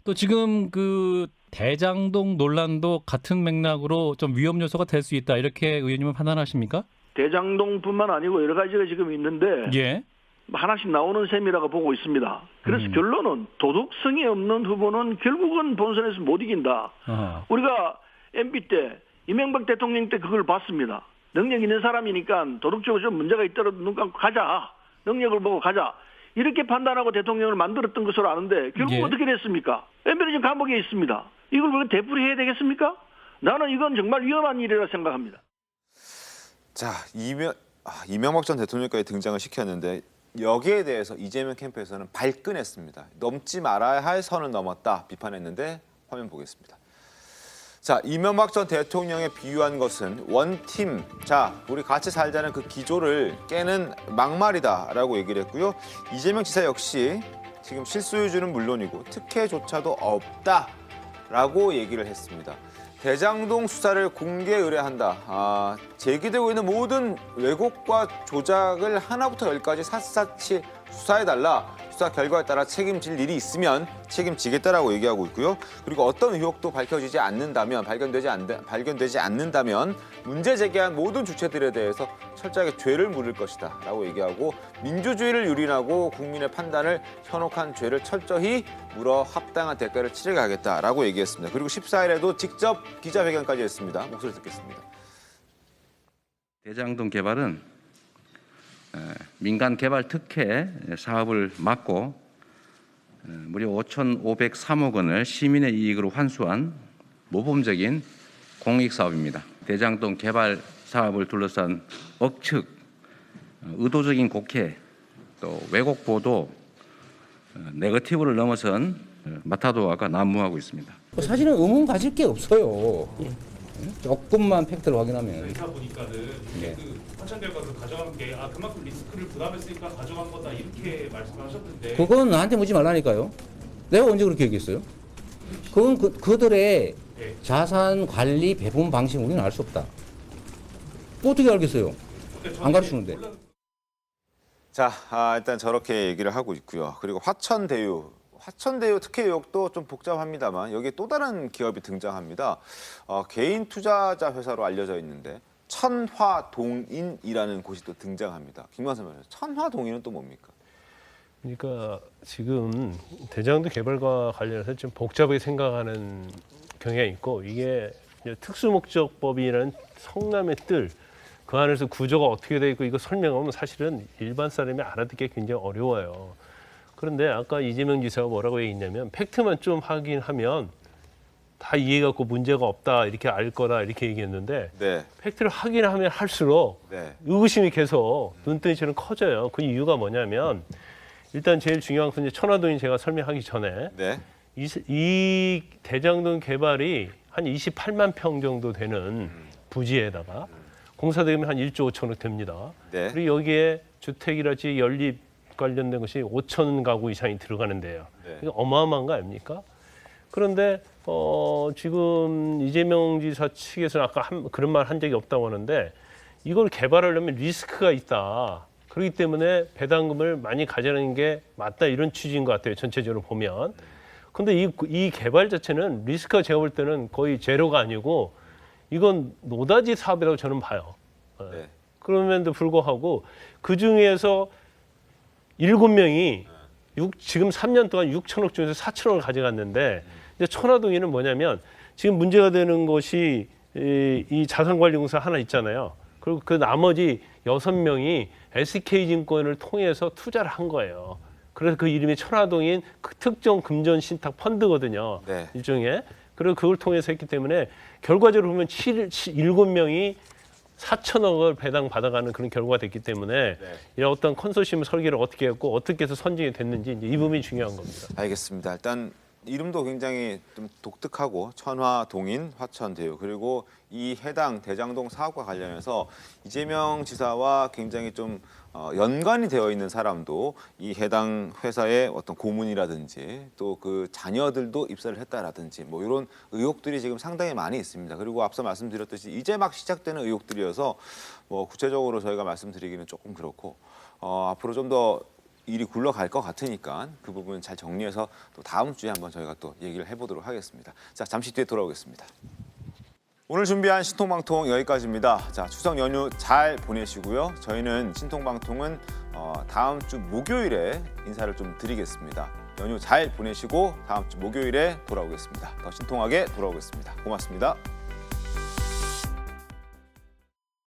또 지금 그 대장동 논란도 같은 맥락으로 좀 위험 요소가 될 수 있다 이렇게 의원님은 판단하십니까? 대장동뿐만 아니고 여러 가지가 지금 있는데 예. 하나씩 나오는 셈이라고 보고 있습니다. 그래서 결론은 도덕성이 없는 후보는 결국은 본선에서 못 이긴다. 우리가 MB 때 이명박 대통령 때 그걸 봤습니다. 능력 있는 사람이니까 도덕적으로 좀 문제가 있더라도 눈 감고 가자. 능력을 보고 가자. 이렇게 판단하고 대통령을 만들었던 것으로 아는데 결국 예. 어떻게 됐습니까? MB는 지금 감옥에 있습니다. 이걸 왜 되풀이해야 되겠습니까? 나는 이건 정말 위험한 일이라 생각합니다. 자, 이명박 전 대통령까지 등장을 시켰는데 여기에 대해서 이재명 캠프에서는 발끈했습니다. 넘지 말아야 할 선을 넘었다 비판했는데 화면 보겠습니다. 자, 이명박 전 대통령에 비유한 것은 원팀, 자, 우리 같이 살자는 그 기조를 깨는 막말이다라고 얘기를 했고요. 이재명 지사 역시 지금 실소유주는 물론이고 특혜조차도 없다라고 얘기를 했습니다. 대장동 수사를 공개 의뢰한다. 제기되고 있는 모든 왜곡과 조작을 하나부터 열까지 샅샅이 수사해달라. 수사 결과에 따라 책임질 일이 있으면 책임지겠다라고 얘기하고 있고요. 그리고 어떤 의혹도 발견되지 않는다면 문제 제기한 모든 주체들에 대해서 철저하게 죄를 물을 것이다라고 얘기하고 민주주의를 유린하고 국민의 판단을 현혹한 죄를 철저히 물어 합당한 대가를 치러가겠다라고 얘기했습니다. 그리고 14일에도 직접 기자회견까지 했습니다. 목소리 듣겠습니다. 대장동 개발은 민간 개발 특혜 사업을 막고 무려 5,503억 원을 시민의 이익으로 환수한 모범적인 공익 사업입니다. 대장동 개발 사업을 둘러싼 억측, 의도적인 곡해, 또 왜곡 보도, 네거티브를 넘어선 마타도아가 난무하고 있습니다. 사실은 의문 가질 게 없어요. 조금만 팩트를 확인하면. 의사 보니까는 네. 그 화천 결과를 가져간 게 그만큼 리스크를 부담했으니까 가져간 거다 이렇게 말씀하셨는데. 그건 나한테 묻지 말라니까요. 내가 언제 그렇게 얘기했어요? 그건 그들의 네. 자산 관리 배분 방식 우리는 알 수 없다. 어떻게 알겠어요? 안 가르치는데. 자, 일단 저렇게 얘기를 하고 있고요. 그리고 화천대유 특혜 의혹도 좀 복잡합니다만 여기에 또 다른 기업이 등장합니다. 개인 투자자 회사로 알려져 있는데 천화동인이라는 곳이 또 등장합니다. 김광선 변호사, 천화동인은 또 뭡니까? 그러니까 지금 대장동 개발과 관련해서 좀 복잡하게 생각하는 경향이 있고 이게 특수목적법이라는 성남의 뜰, 그 안에서 구조가 어떻게 돼 있고 이거 설명하면 사실은 일반 사람이 알아듣기 굉장히 어려워요. 그런데 아까 이재명 지사가 뭐라고 얘기했냐면 팩트만 좀 확인하면 다 이해갖고 문제가 없다 이렇게 알 거다 이렇게 얘기했는데 네. 팩트를 확인하면 할수록 네. 의구심이 계속 눈덩이처럼 커져요. 그 이유가 뭐냐면 일단 제일 중요한 건 이제 천화동인 제가 설명하기 전에 네. 이 대장동 개발이 한 28만 평 정도 되는 부지에다가 공사되면 한 1조 5천억 됩니다. 네. 그리고 여기에 주택이라든지 연립 관련된 것이 5천 가구 이상이 들어가는데요. 네. 이게 어마어마한 거 아닙니까? 그런데 지금 이재명 지사 측에서는 아까 그런 말 한 적이 없다고 하는데 이걸 개발하려면 리스크가 있다. 그렇기 때문에 배당금을 많이 가져가는 게 맞다 이런 취지인 것 같아요. 전체적으로 보면. 근데 이 개발 자체는 리스크가 제가 볼 때는 거의 제로가 아니고 이건 노다지 사업이라고 저는 봐요. 네. 그럼에도 불구하고 그중에서 7명이 지금 3년 동안 6천억 중에서 4천억을 가져갔는데 이제 천화동인은 뭐냐면 지금 문제가 되는 것이 이 자산관리공사 하나 있잖아요. 그리고 그 나머지 6명이 SK증권을 통해서 투자를 한 거예요. 그래서 그 이름이 천화동인 그 특정 금전신탁 펀드거든요. 네. 일종의. 그리고 그걸 통해서 했기 때문에 결과적으로 보면 7명이 4천억을 배당 받아가는 그런 결과가 됐기 때문에 이런 어떤 컨소시엄 설계를 어떻게 했고 어떻게 해서 선정이 됐는지 이제 이 부분이 중요한 겁니다. 알겠습니다. 일단 이름도 굉장히 좀 독특하고 천화동인, 화천대유 그리고 이 해당 대장동 사업과 관련해서 이재명 지사와 굉장히 좀 연관이 되어 있는 사람도 이 해당 회사의 어떤 고문이라든지 또 그 자녀들도 입사를 했다라든지 뭐 이런 의혹들이 지금 상당히 많이 있습니다. 그리고 앞서 말씀드렸듯이 이제 막 시작되는 의혹들이어서 뭐 구체적으로 저희가 말씀드리기는 조금 그렇고 앞으로 좀 더 일이 굴러갈 것 같으니까 그 부분 잘 정리해서 또 다음 주에 한번 저희가 또 얘기를 해보도록 하겠습니다. 자, 잠시 뒤에 돌아오겠습니다. 오늘 준비한 신통방통 여기까지입니다. 자, 추석 연휴 잘 보내시고요. 저희는 신통방통은 다음 주 목요일에 인사를 좀 드리겠습니다. 연휴 잘 보내시고 다음 주 목요일에 돌아오겠습니다. 더 신통하게 돌아오겠습니다. 고맙습니다.